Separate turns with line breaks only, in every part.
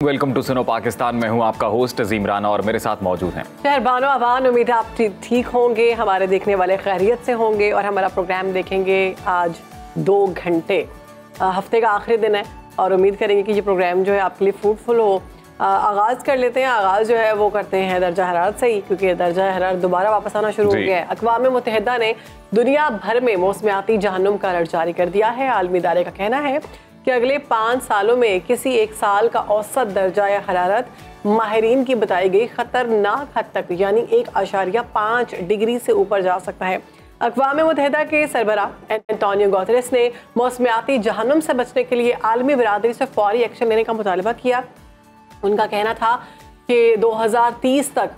Welcome to सुनो पाकिस्तान। मैं हूं आपका होस्ट अजीम राना और मेरे साथ मौजूद हैं
शहरबानो अवान। उम्मीद है आप ठीक होंगे, हमारे देखने वाले खैरियत से होंगे और हमारा प्रोग्राम देखेंगे आज 2 घंटे। हफ्ते का आखिरी दिन है और उम्मीद करेंगे कि ये प्रोग्राम जो है आपके लिए फ्रूटफुल हो। आगाज़ कर लेते हैं। आगाज़ जो है वो करते हैं दर्जा हरारत से ही, क्योंकि दर्जा हरारत दोबारा वापस आना शुरू हो गया है। अक़वाम मुत्तहिदा ने दुनिया भर में मौसमियाती जहन्नुम का अलर्ट जारी कर दिया है। आलमी इदारे का कहना है कि अगले 5 सालों में किसी एक साल का औसत दर्जा या हरारत माहिरीन की बताई गई खतरनाक हद तक यानी 1.5 डिग्री से ऊपर जा सकता है। अक़वाम मुत्तहिदा के सरबराह एंटोनियो गुतेरेस ने मौसमियाती जहन्नुम से बचने के लिए आलमी बिरादरी से फौरी एक्शन लेने का मुतालबा किया। उनका कहना था कि 2030 तक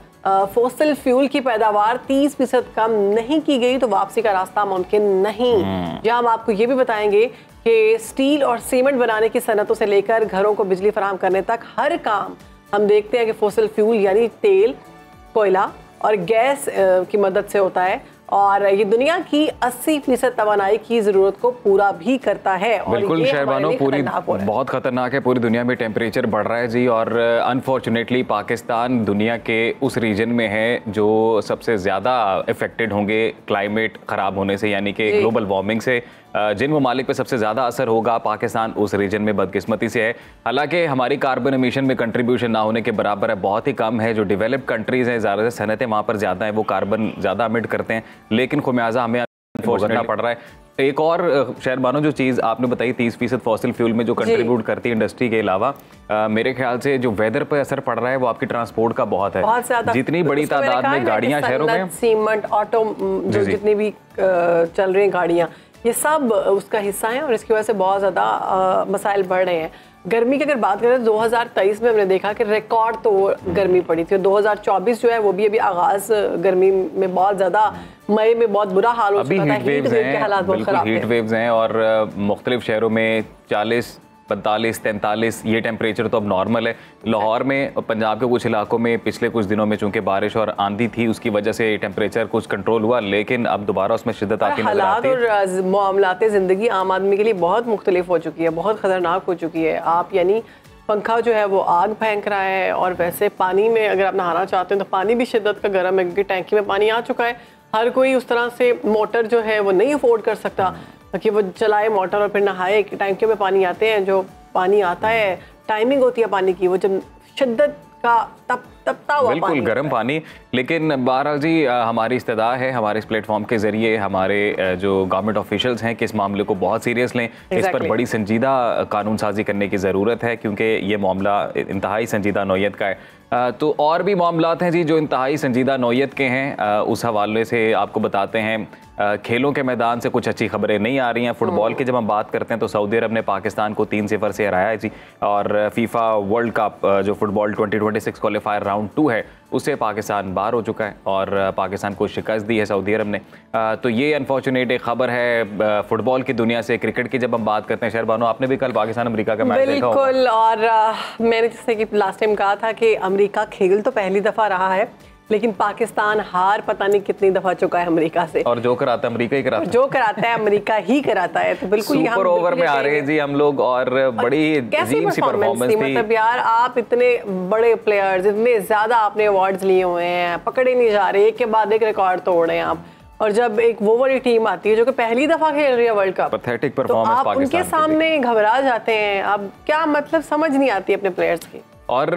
फॉसिल फ्यूल की पैदावार 30% कम नहीं की गई तो वापसी का रास्ता मुमकिन नहीं। जहां हम आपको ये भी बताएंगे कि स्टील और सीमेंट बनाने की सनतों से लेकर घरों को बिजली फराहम करने तक हर काम हम देखते हैं कि फॉसिल फ्यूल यानी तेल, कोयला और गैस की मदद से होता है और ये दुनिया की 80% तवानाई की ज़रूरत को पूरा भी करता है। और
बिल्कुल शहरबानो, पूरी बहुत ख़तरनाक है। पूरी दुनिया में टेम्परेचर बढ़ रहा है जी और अनफॉर्चुनेटली पाकिस्तान दुनिया के उस रीजन में है जो सबसे ज़्यादा इफेक्टेड होंगे क्लाइमेट ख़राब होने से, यानी कि ग्लोबल वार्मिंग से। जिन ममालिक पे सबसे ज़्यादा असर होगा पाकिस्तान उस रीजन में बदकिस्मती से है। हालांकि हमारी कार्बन एमिशन में कंट्रीब्यूशन ना होने के बराबर है, बहुत ही कम है। जो डेवलप्ड कंट्रीज़ हैं, ज़्यादा सनतें वहाँ पर ज़्यादा हैं, वो कार्बन ज़्यादा एमिट करते हैं, लेकिन खुमियाजा हमें भुगतना पड़ रहा है। एक और शहरबानो जो चीज़ आपने बताई 30% फॉसिल फ्यूल में जो कंट्रीब्यूट करती है इंडस्ट्री के अलावा, मेरे ख्याल से जो वेदर पर असर पड़ रहा है वो आपकी ट्रांसपोर्ट का बहुत है। जितनी बड़ी तादाद में गाड़ियाँ शहरों में,
सीमेंट, ऑटो, जो जितनी भी चल रही हैं गाड़ियाँ, ये सब उसका हिस्सा है और इसकी वजह से बहुत ज़्यादा मसाइल बढ़ रहे हैं। गर्मी की अगर बात करें तो 2023 में हमने देखा कि रिकॉर्ड तो गर्मी पड़ी थी। 2024 जो है वो भी अभी आगाज़ गर्मी में बहुत ज़्यादा, मई में बहुत बुरा हाल हो चुका था। हीट वेव के हालात बहुत ख़राब हैं।
हीट वेव्स हैं और मुख्तलिफ शहरों में 40, 45, 43 ये टेम्परेचर तो अब नॉर्मल है। लाहौर में, पंजाब के कुछ इलाकों में पिछले कुछ दिनों में चूंकि बारिश और आंधी थी उसकी वजह से टेम्परेचर कुछ कंट्रोल हुआ, लेकिन अब दोबारा उसमें शिद्दत आती नजर आती है।
हालात और मामलाते ज़िंदगी आम आदमी के लिए बहुत मुख्तलिफ हो चुकी है, बहुत ख़तरनाक हो चुकी है। आप यानी पंखा जो है वो आग फेंक रहा है और वैसे पानी में अगर आप नहाना चाहते हैं तो पानी भी शिद्दत का गर्म है, क्योंकि टैंकी में पानी आ चुका है। हर कोई उस तरह से मोटर जो है वो नहीं अफोर्ड कर सकता कि वो चलाए मोटर और फिर नहाए। टैंकियों में पानी आते हैं, जो पानी आता है टाइमिंग होती है पानी की, वो जब शिद्दत का तपता हुआ
बिल्कुल गर्म पानी। लेकिन बहरहाल जी हमारी इस्तदा है हमारे इस प्लेटफॉर्म के ज़रिए हमारे जो गवर्नमेंट ऑफिशियल्स हैं कि इस मामले को बहुत सीरियस लें। इस पर बड़ी संजीदा कानून साजी करने की ज़रूरत है, क्योंकि ये मामला इंतहाई संजीदा नौयत का है। तो और भी मामलात हैं जी जो इंतहाई संजीदा नौयत के हैं, उस हवाले से आपको बताते हैं। खेलों के मैदान से कुछ अच्छी खबरें नहीं आ रही हैं। फुटबॉल की जब हम बात करते हैं तो सऊदी अरब ने पाकिस्तान को 3-0 से हराया है जी, और फीफा वर्ल्ड कप जो फुटबॉल 2026 क्वालिफायर राउंड 2 है उससे पाकिस्तान बाहर हो चुका है और पाकिस्तान को शिकस्त दी है सऊदी अरब ने। तो ये अनफॉर्चुनेट एक खबर है फुटबॉल की दुनिया से। क्रिकेट की जब हम बात करते हैं शहरबानो, आपने भी कल पाकिस्तान अमेरिका का मैच देखा होगा।
बिल्कुल, और मैंने जैसे कि लास्ट टाइम कहा था कि अमेरिका खेल तो पहली दफ़ा रहा है, लेकिन पाकिस्तान हार पता नहीं कितनी दफा चुका है अमेरिका से। और
जो कराता है अमेरिका ही कराता है,
जो कराता है अमेरिका ही कराता है। तो बिल्कुल
सुपर ओवर में आ रहे हैं जी हम लोग और बड़ी अजीब सी परफॉर्मेंस थी।
मतलब यार, आप इतने बड़े प्लेयर्स, इतने ज्यादा आपने अवार्ड्स लिए हुए हैं, पकड़े नहीं जा रहे, एक के बाद एक रिकॉर्ड तोड़ रहे हैं आप। और जब एक वो वाली टीम आती है जो कि पहली दफा खेल रही है वर्ल्ड कप,
पैथेटिक परफॉर्मेंस,
तो आप उनके सामने घबरा जाते हैं। अब क्या मतलब समझ नहीं आती अपने प्लेयर्स की।
और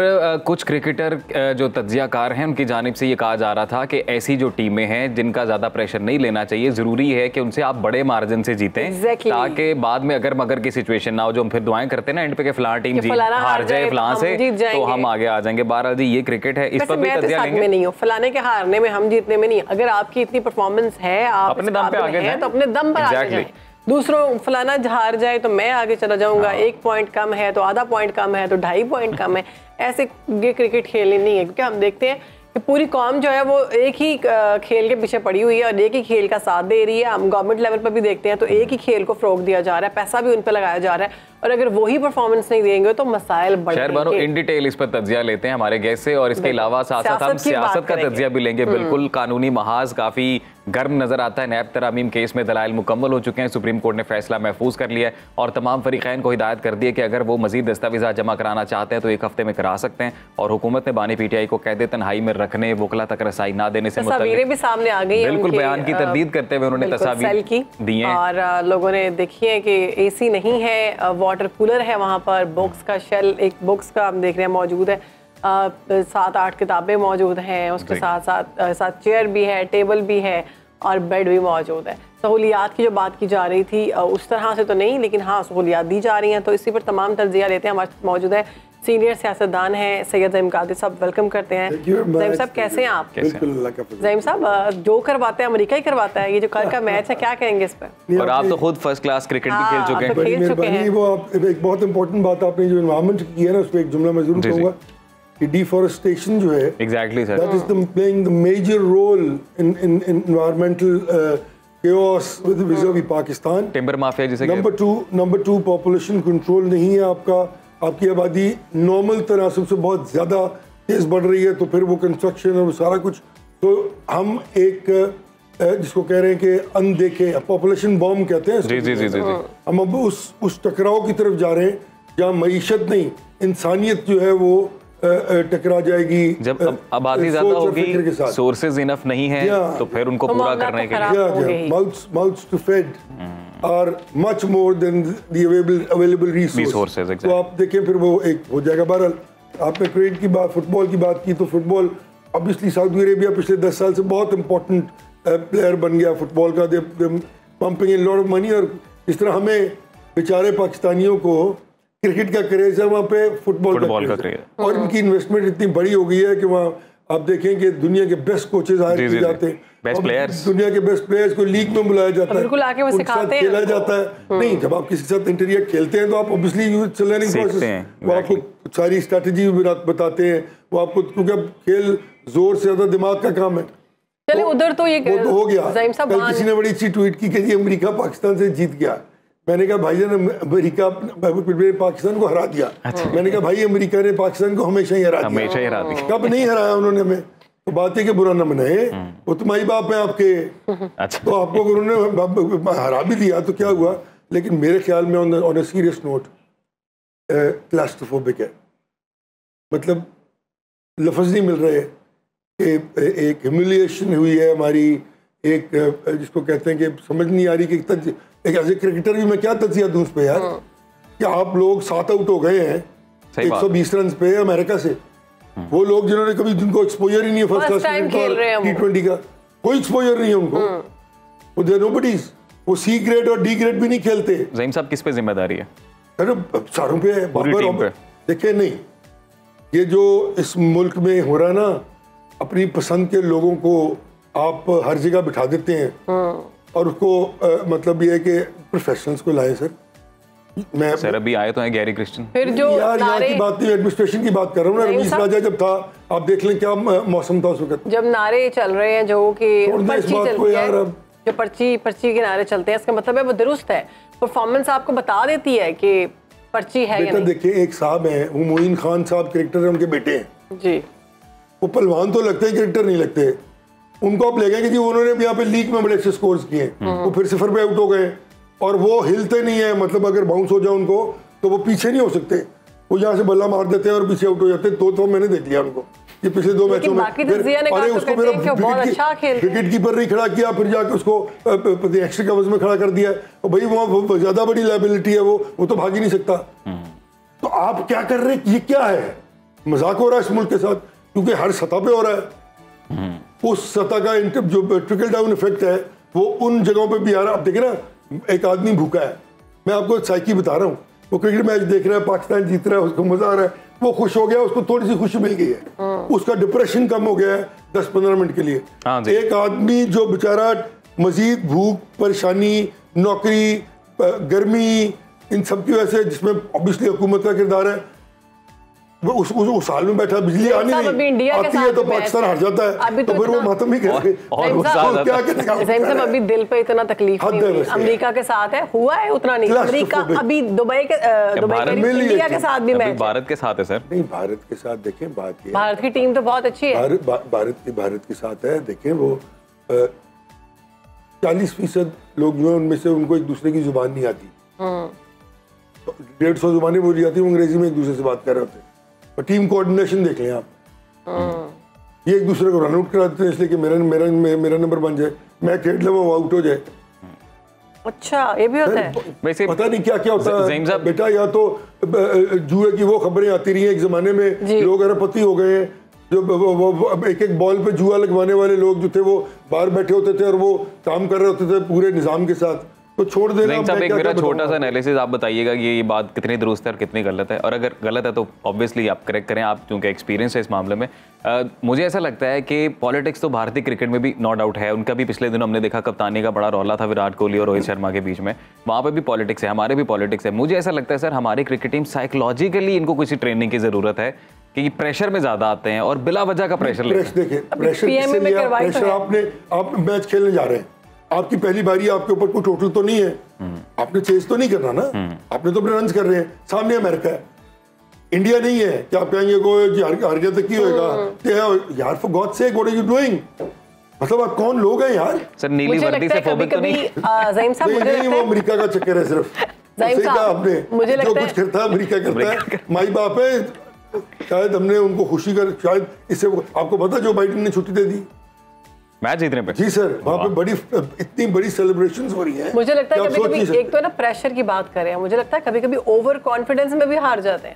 कुछ क्रिकेटर जो तज्जियाकार हैं उनकी जानिब से ये कहा जा रहा था कि ऐसी जो टीमें हैं जिनका ज़्यादा प्रेशर नहीं लेना चाहिए, ज़रूरी है कि उनसे आप बड़े मार्जिन से जीतें, ताकि बाद में अगर मगर की सिचुएशन ना हो। जो हम फिर दुआएं करते हैं ना एंड पे के फलां टीम हार जाए फलां से, तो हम आगे आ जाएंगे। बहरहाल जी ये क्रिकेट है, इस पर भी तज्जिया लेंगे।
नहीं हो फलाने के हारने में, हम जीतने में नहीं। अगर आपकी इतनी परफॉर्मेंस है, आप
अपने दम पे आगे जाएं,
तो अपने दम पर आगे जाएं। दूसरों फलाना हार जाए तो मैं आगे चला जाऊंगा, 1 पॉइंट कम है तो आधा पॉइंट कम है तो 2.5 पॉइंट कम है। ऐसे ये क्रिकेट खेलनी नहीं है, क्योंकि हम देखते हैं कि पूरी कौम जो है वो एक ही खेल के पीछे पड़ी हुई है और एक ही खेल का साथ दे रही है। हम गवर्नमेंट लेवल पर भी देखते हैं तो एक ही खेल को फ़रोग दिया जा रहा है, पैसा भी उन पर लगाया जा रहा है और अगर वही परफॉर्मेंस नहीं देंगे तो मसाइल
शहर बानो
बढ़ेंगे।
इन डिटेल इस पर तज्जिया लेते हैं हमारे गेस्ट से, और इसके अलावा साथ साथ हम सियासत का तज्जिया भी लेंगे। बिल्कुल कानूनी महाज काफी गर्म नजर आता है। नैब तरामीम केस में दलाइल मुकम्मल हो चुके हैं, सुप्रीम कोर्ट ने फैसला महफूज कर लिया है और तमाम फरीकैन को हिदायत कर दी है कि अगर वो मजीद दस्तावेज़ात जमा कराना चाहते हैं तो 1 हफ्ते में करा सकते हैं। और हुकूमत ने बानी PTI को कैद तनहाई में रखने, वकला तक रसाई ना देने से
तस्वीरें भी सामने आ गई हैं,
बिल्कुल बयान की तरदीद करते हुए उन्होंने तस्वीर दी हैं
और लोगों ने देखी है कि AC नहीं है, वाटर कूलर है वहाँ पर, बुक्स का शेल, एक बुक्स का हम देख रहे हैं मौजूद है, 7-8 किताबें मौजूद हैं, उसके साथ चेयर भी है, टेबल भी है और बेड भी मौजूद है। सहूलियात की जो बात की जा रही थी उस तरह से तो नहीं, लेकिन हाँ सहूलियात दी जा रही हैं, तो इसी पर तमाम तज्जिया लेते हैं। हमारे मौजूद है सीनियर सियासतदान हैं सैयद ज़हीम कादिर साहब, वेलकम करते हैं। ज़हीम साहब कैसे हैं आप? ज़हीम साहब जो करवाते हैं अमेरिका ही करवाता है, ये जो कल का मैच है क्या कहेंगे इस पर?
और आप तो खुद फर्स्ट क्लास क्रिकेट भी खेल चुके हैं।
वो एक बहुत इंपॉर्टेंट बात आपने जो एनवायरनमेंट की है ना, उस पर एक जुमला मैं जरूर कहूँगा कि डिफॉरेस्टेशन जो है,
exactly sir,
that is playing the major role in environmental chaos vis-a-vis Pakistan.
Timber mafia जिसे
नंबर 2 पॉपुलेशन कंट्रोल नहीं है आपका, आपकी आबादी नॉर्मल तनासब से बहुत ज़्यादा तेज़ बढ़ रही है, तो फिर वो कंस्ट्रक्शन और वो सारा कुछ, तो हम एक जिसको कह रहे हैं कि अनदेखे पॉपुलेशन बॉम्ब कहते हैं,
जी।
हम अब उस टकराव की तरफ जा रहे हैं जहाँ मईशत नहीं इंसानियत जो है वो टकरा जाएगी।
जब आबादी ज्यादा होगी, सोर्सेज इनफ नहीं है, तो फिर उनको पूरा करने के लिए
mouths to fed are much more than the available resources. तो आप देखें फिर वो एक हो जाएगा। बहरहाल आपने क्रिकेट की बात, फुटबॉल की बात की, तो फुटबॉल ऑब्वियसली सऊदी अरेबिया पिछले 10 साल से बहुत इंपॉर्टेंट प्लेयर बन गया फुटबॉल का, pumping in lot of money. और इस तरह हमें बेचारे पाकिस्तानियों को क्रिकेट का क्रेज है, वहाँ पे फुटबॉल का क्रेज है, और इनकी इन्वेस्टमेंट इतनी बड़ी हो गई है कि वहाँ आप देखें कि दुनिया के बेस्ट कोचेस हायर किए जाते हैं,
बेस्ट प्लेयर्स,
दुनिया के बेस्ट प्लेयर्स को लीग में बुलाया जाता है,
उनके साथ
खेला जाता है। नहीं, जब आप किसी के साथ इंटरव्यू खेलते हैं तो आप ऑब्वियसली लर्निंग प्रोसेस, वो आपको सारी स्ट्रेटजी बताते हैं, वो आपको, क्योंकि अब खेल जोर से ज्यादा दिमाग का काम है।
चलिए उधर तो ये
हो गया। कल किसी ने बड़ी अच्छी ट्वीट की कि अमेरिका पाकिस्तान से जीत गया। मैंने कहा भाईजान अमेरिका पाकिस्तान को हरा दिया। मैंने कहा भाई अमेरिका ने पाकिस्तान को हमेशा ही हरा दिया। कब नहीं हराया उन्होंने हमें, तो बात है कि बुरा न मनाए, वो तो माई बाप है आपके। तो आपको अगर उन्होंने हरा भी दिया तो क्या हुआ, लेकिन मेरे ख्याल में on a serious note claustrophobic है, मतलब लफ्ज़ नहीं मिल रहे कि एक ह्यूमिलिएशन हुई है हमारी, एक जिसको कहते हैं कि समझ नहीं आ रही कि एक एज ए क्रिकेटर भी मैं क्या तज्जिया दूं उस पे यार, कि आप लोग 7 आउट हो गए हैं 120 रन पे अमेरिका से। वो लोग जिन्होंने कभी, जिनको एक्सपोजर ही नहीं है फर्स्ट क्लास T20 का, कोई एक्सपोजर नहीं है उनको, वो देयर नोबडीज, वो C ग्रेड और D ग्रेड भी नहीं खेलते।
ज़हीम साहब किस पे जिम्मेदारी है?
अरे सारों पे है, बाबर देखिए। नहीं, ये जो इस मुल्क में हो रहा है ना, अपनी पसंद के लोगों को आप हर जगह बिठा देते हैं, और उसको मतलब ये है कि प्रोफेशनल्स को लाए। मैं
सर अभी आए तो हैं गैरी क्रिस्टियन,
फिर जो
यार यहाँ की बात नहीं, एडमिनिस्ट्रेशन की बात कर रहा हूँ ना। रमीज राजा जब था, आप देख लें क्या मौसम था उस वक्त,
जब नारे चल रहे हैं जो कि पर्ची चलती है, जो पर्ची के नारे चलते हैं, इसका मतलब है वो दुरुस्त है, परफॉर्मेंस आपको बता देती है कि पर्ची है या नहीं।
देखिए एक साहब हैं, वो मोइन खान साहब क्रिकेटर हैं, उनके बेटे हैं
जी,
वो पहलवान तो लगते हैं, क्रिकेटर नहीं लगते। उनको आप ले गए कि जी उन्होंने भी यहाँ पे लीग में बड़े अच्छे स्कोर्स किए, वो फिर 0 पे आउट हो गए, और वो हिलते नहीं है, मतलब अगर बाउंस हो जाए उनको तो वो पीछे नहीं हो सकते, वो यहाँ से बल्ला मार देते हैं और पीछे आउट हो जाते हैं। तो मैंने देख लिया उनको ये पिछले 2 मैचों में। अरे उसको मेरा विकेट कीपर नहीं खड़ा किया, फिर जाकर उसको एक्स्ट्रा कवर्स में खड़ा कर दिया, और भाई वहाँ ज्यादा बड़ी लायबिलिटी है, वो तो भाग ही नहीं सकता। तो आप क्या कर रहे हैं, ये क्या है, मजाक हो रहा है इस मुल्क के साथ, क्योंकि हर सतह पे हो रहा है। उस सतह का जो ट्रिकल डाउन इफेक्ट है वो उन जगहों पे भी आ रहा है। आप देखिए ना, एक आदमी भूखा है, मैं आपको साइकी बता रहा हूँ, वो क्रिकेट मैच देख रहा है, पाकिस्तान जीत रहा है, उसको मजा आ रहा है, वो खुश हो गया, उसको थोड़ी सी खुशी मिल गई है, उसका डिप्रेशन कम हो गया है 10-15 मिनट के लिए। एक आदमी जो बेचारा मजीद भूख, परेशानी, नौकरी, गर्मी, इन सब की वजह से, जिसमें ऑब्वियसली हुकूमत का किरदार है, वो उस साल में बैठा, बिजली आनी नहीं आती है तो पाकिस्तान हार जाता है, तो फिर वो मातम ही करते
और
क्या करेगा।
ज़हीम साहब अभी दिल पे इतना तकलीफ नहीं हुई, अमेरिका के साथ है, हुआ है उतना नहीं, अमेरिका अभी दुबई के इंडिया के साथ भी मैच,
भारत के साथ है सर।
नहीं, भारत के साथ देखें, बात ये
भारत की टीम तो बहुत अच्छी है,
भारत के साथ है, देखें वो 40% लोग जो है उनमें से उनको एक दूसरे की जुबान नहीं आती, 150 जुबानें बोली जाती, वो अंग्रेजी में एक दूसरे से बात कर रहे होते। और टीम कोऑर्डिनेशन देख लें आप, ये एक दूसरे को रन आउट कराते हैं इसलिए कि मेरा नंबर बन जाए, मैं खेल ले वो आउट हो जाए।
अच्छा, ये भी होता है
वैसे, पता नहीं क्या क्या होता है बेटा। या तो जुए की वो खबरें आती रही हैं, एक जमाने में लोग अरबपति हो गए हैं, जो वो एक बॉल पे जुआ लगवाने वाले लोग जो थे वो बाहर बैठे होते थे और वो काम कर रहे होते थे पूरे निजाम के साथ, तो छोड़ देना।
एक मेरा छोटा सा एनालिसिस आप बताइएगा कि ये बात कितनी दुरुस्त है और कितनी गलत है, और अगर गलत है तो ऑब्वियसली आप करेक्ट करें, आप क्योंकि एक्सपीरियंस है इस मामले में। मुझे ऐसा लगता है कि पॉलिटिक्स तो भारतीय क्रिकेट में भी नो डाउट है, उनका भी पिछले दिनों हमने देखा कप्तानी का बड़ा रौला था विराट कोहली और रोहित शर्मा के बीच में, वहाँ पे भी पॉलिटिक्स है, हमारे भी पॉलिटिक्स है। मुझे ऐसा लगता है सर हमारी क्रिकेट टीम साइकोलॉजिकली इनको किसी ट्रेनिंग की जरूरत है कि प्रेशर में ज्यादा आते हैं और बिला वजह का प्रेशर लेते हैं।
प्रेशर आप मैच खेलने जा रहे हैं, आपकी पहली बारी, आपके ऊपर कोई टोटल तो नहीं है, आपने चेस तो नहीं करना ना, आपने तो अपने रन कर रहे हैं, सामने अमेरिका है, इंडिया नहीं है कि आप कहेंगे कोई हार गया तो क्या होगा यार, for God sake what are you doing, मतलब आप कौन लोग हैं यार।
सर नीली वर्दी से फोबिक तो नहीं,
ज़हीम साहब मुझे लगता है
वो अमेरिका का चक्कर है सिर्फ, आपने
मुझे
जो कुछ करता है अमेरिका करता है, माई बाप है, शायद हमने उनको खुशी कर, शायद इससे आपको पता जो बाइडेन ने छुट्टी दे दी
मैच जीतने पे।
जी सर, वहाँ पे बड़ी इतनी बड़ी सेलिब्रेशंस हो रही हैं।
मुझे लगता है कभी-कभी एक तो ना प्रेशर की बात करें, मुझे लगता है कभी-कभी ओवर कॉन्फिडेंस में भी हार जाते हैं।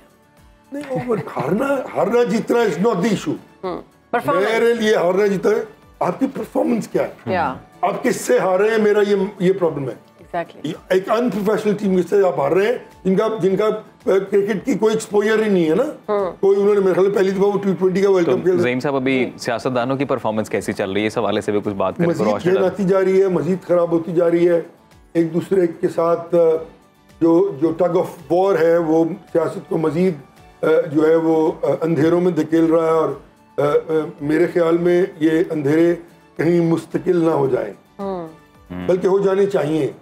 नहीं, ओवर हारना जीतना इज नॉट द इशू, मेरे लिए हारना जीतना आपकी परफॉर्मेंस क्या है, आप किससे हार रहे हैं, मेरा ये प्रॉब्लम है।
Exactly.
एक अनप्रोफेशनल टीम से आप हार रहे हैं जिनका क्रिकेट की कोई एक्सपोजर ही नहीं है ना, कोई, उन्होंने मेरे ख्याल पहली दफा वो T20 का वर्ल्ड कप खेला।
ज़हीम साहब अभी सियासतदानों की परफॉर्मेंस कैसी चल रही है, इस हवाले से भी कुछ बात करें।
मजीद आती जा रही है, मजीद खराब होती जा रही है, एक दूसरे के साथ जो टग ऑफ वॉर है वो सियासत को मजीद जो है वो अंधेरों में धकेल रहा है, और मेरे ख्याल में ये अंधेरे कहीं मुस्तकिल ना हो जाए, बल्कि हो जाने चाहिए।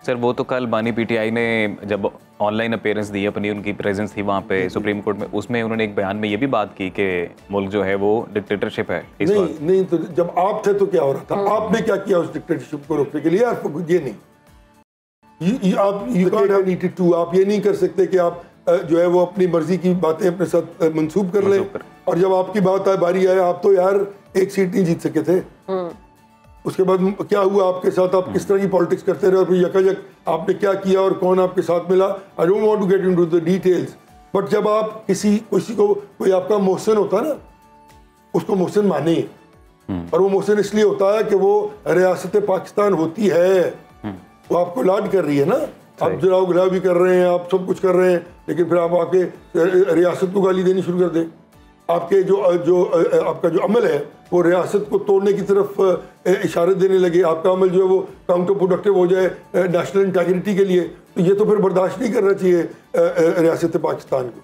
सर वो तो कल बानी पीटीआई ने जब ऑनलाइन अपीयरेंस दी अपनी, उनकी प्रेजेंस थी वहाँ पे सुप्रीम कोर्ट में, उसमें उन्होंने एक बयान में ये भी बात की कि मुल्क जो है वो डिक्टेटरशिप है इस वक्त।
नहीं, तो जब आप थे तो क्या हो रहा था, आपने क्या किया उस डिक्टेटरशिप को रोकने के लिए? आपको ये नहीं, आप ये नहीं कर सकते कि आप जो है वो अपनी मर्जी की बातें अपने साथ मंसूब कर लें, और जब आपकी बात आए, बारी आए, आप तो यार एक सीट नहीं जीत सके थे, उसके बाद क्या हुआ आपके साथ, आप किस तरह की पॉलिटिक्स करते रहे, और फिर यकायक आपने क्या किया और कौन आपके साथ मिला। I don't want to get into the details, but जब आप किसी को कोई आपका मोहसिन होता है ना, उसको मोहसिन माने, और वो मोहसिन इसलिए होता है कि वो रियासत पाकिस्तान होती है, वो आपको लाड कर रही है ना, आप जलाओ गिलाओ भी कर रहे हैं, आप सब कुछ कर रहे हैं, लेकिन फिर आप आके रियासत को गाली देनी शुरू कर दें। आपके आपका जो अमल है वो रियासत को तोड़ने की तरफ इशारे देने लगे, आपका अमल जो है वो काउंटर प्रोडक्टिव हो जाए नेशनल इंटीग्रिटी के लिए, तो ये तो फिर बर्दाश्त नहीं करना चाहिए रियासत पाकिस्तान को।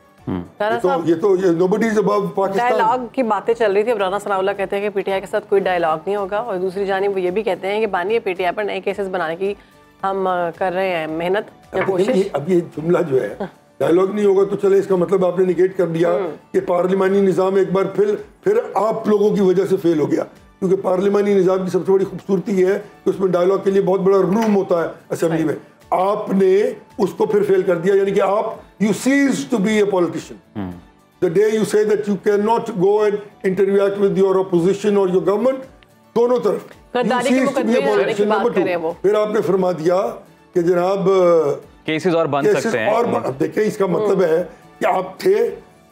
ये तो nobody is above Pakistan.
Dialogue की बातें चल रही थी, राना सनाउल्लाह कहते हैं कि पीटीआई के साथ कोई डायलॉग नहीं होगा, और दूसरी जानिब वो ये भी कहते हैं कि बानी पीटीआई पर नए केसेस बनाने की हम कर रहे हैं मेहनत या कोशिश।
अब ये जुमला जो है डायलॉग नहीं होगा तो चले, इसका मतलब आपने निगेट कर दिया कि पार्लिमानी निज़ाम एक बार फिर आप लोगों की वजह से फेल हो गया, क्योंकि पार्लिमानी निज़ाम की सबसे बड़ी खूबसूरती है कि उसमें डायलॉग के लिए बहुत बड़ा रूम होता है असेंबली में, आपने उसको फिर फेल कर दिया, यानी कि आप you cease to be a politician the day you say that you can not go and interviewed with your opposition और योर गवर्नमेंट, दोनों तरफ फिर आपने फरमा दिया कि जनाब
केसेस और बन सकते हैं।
और देखिए इसका मतलब है कि आप थे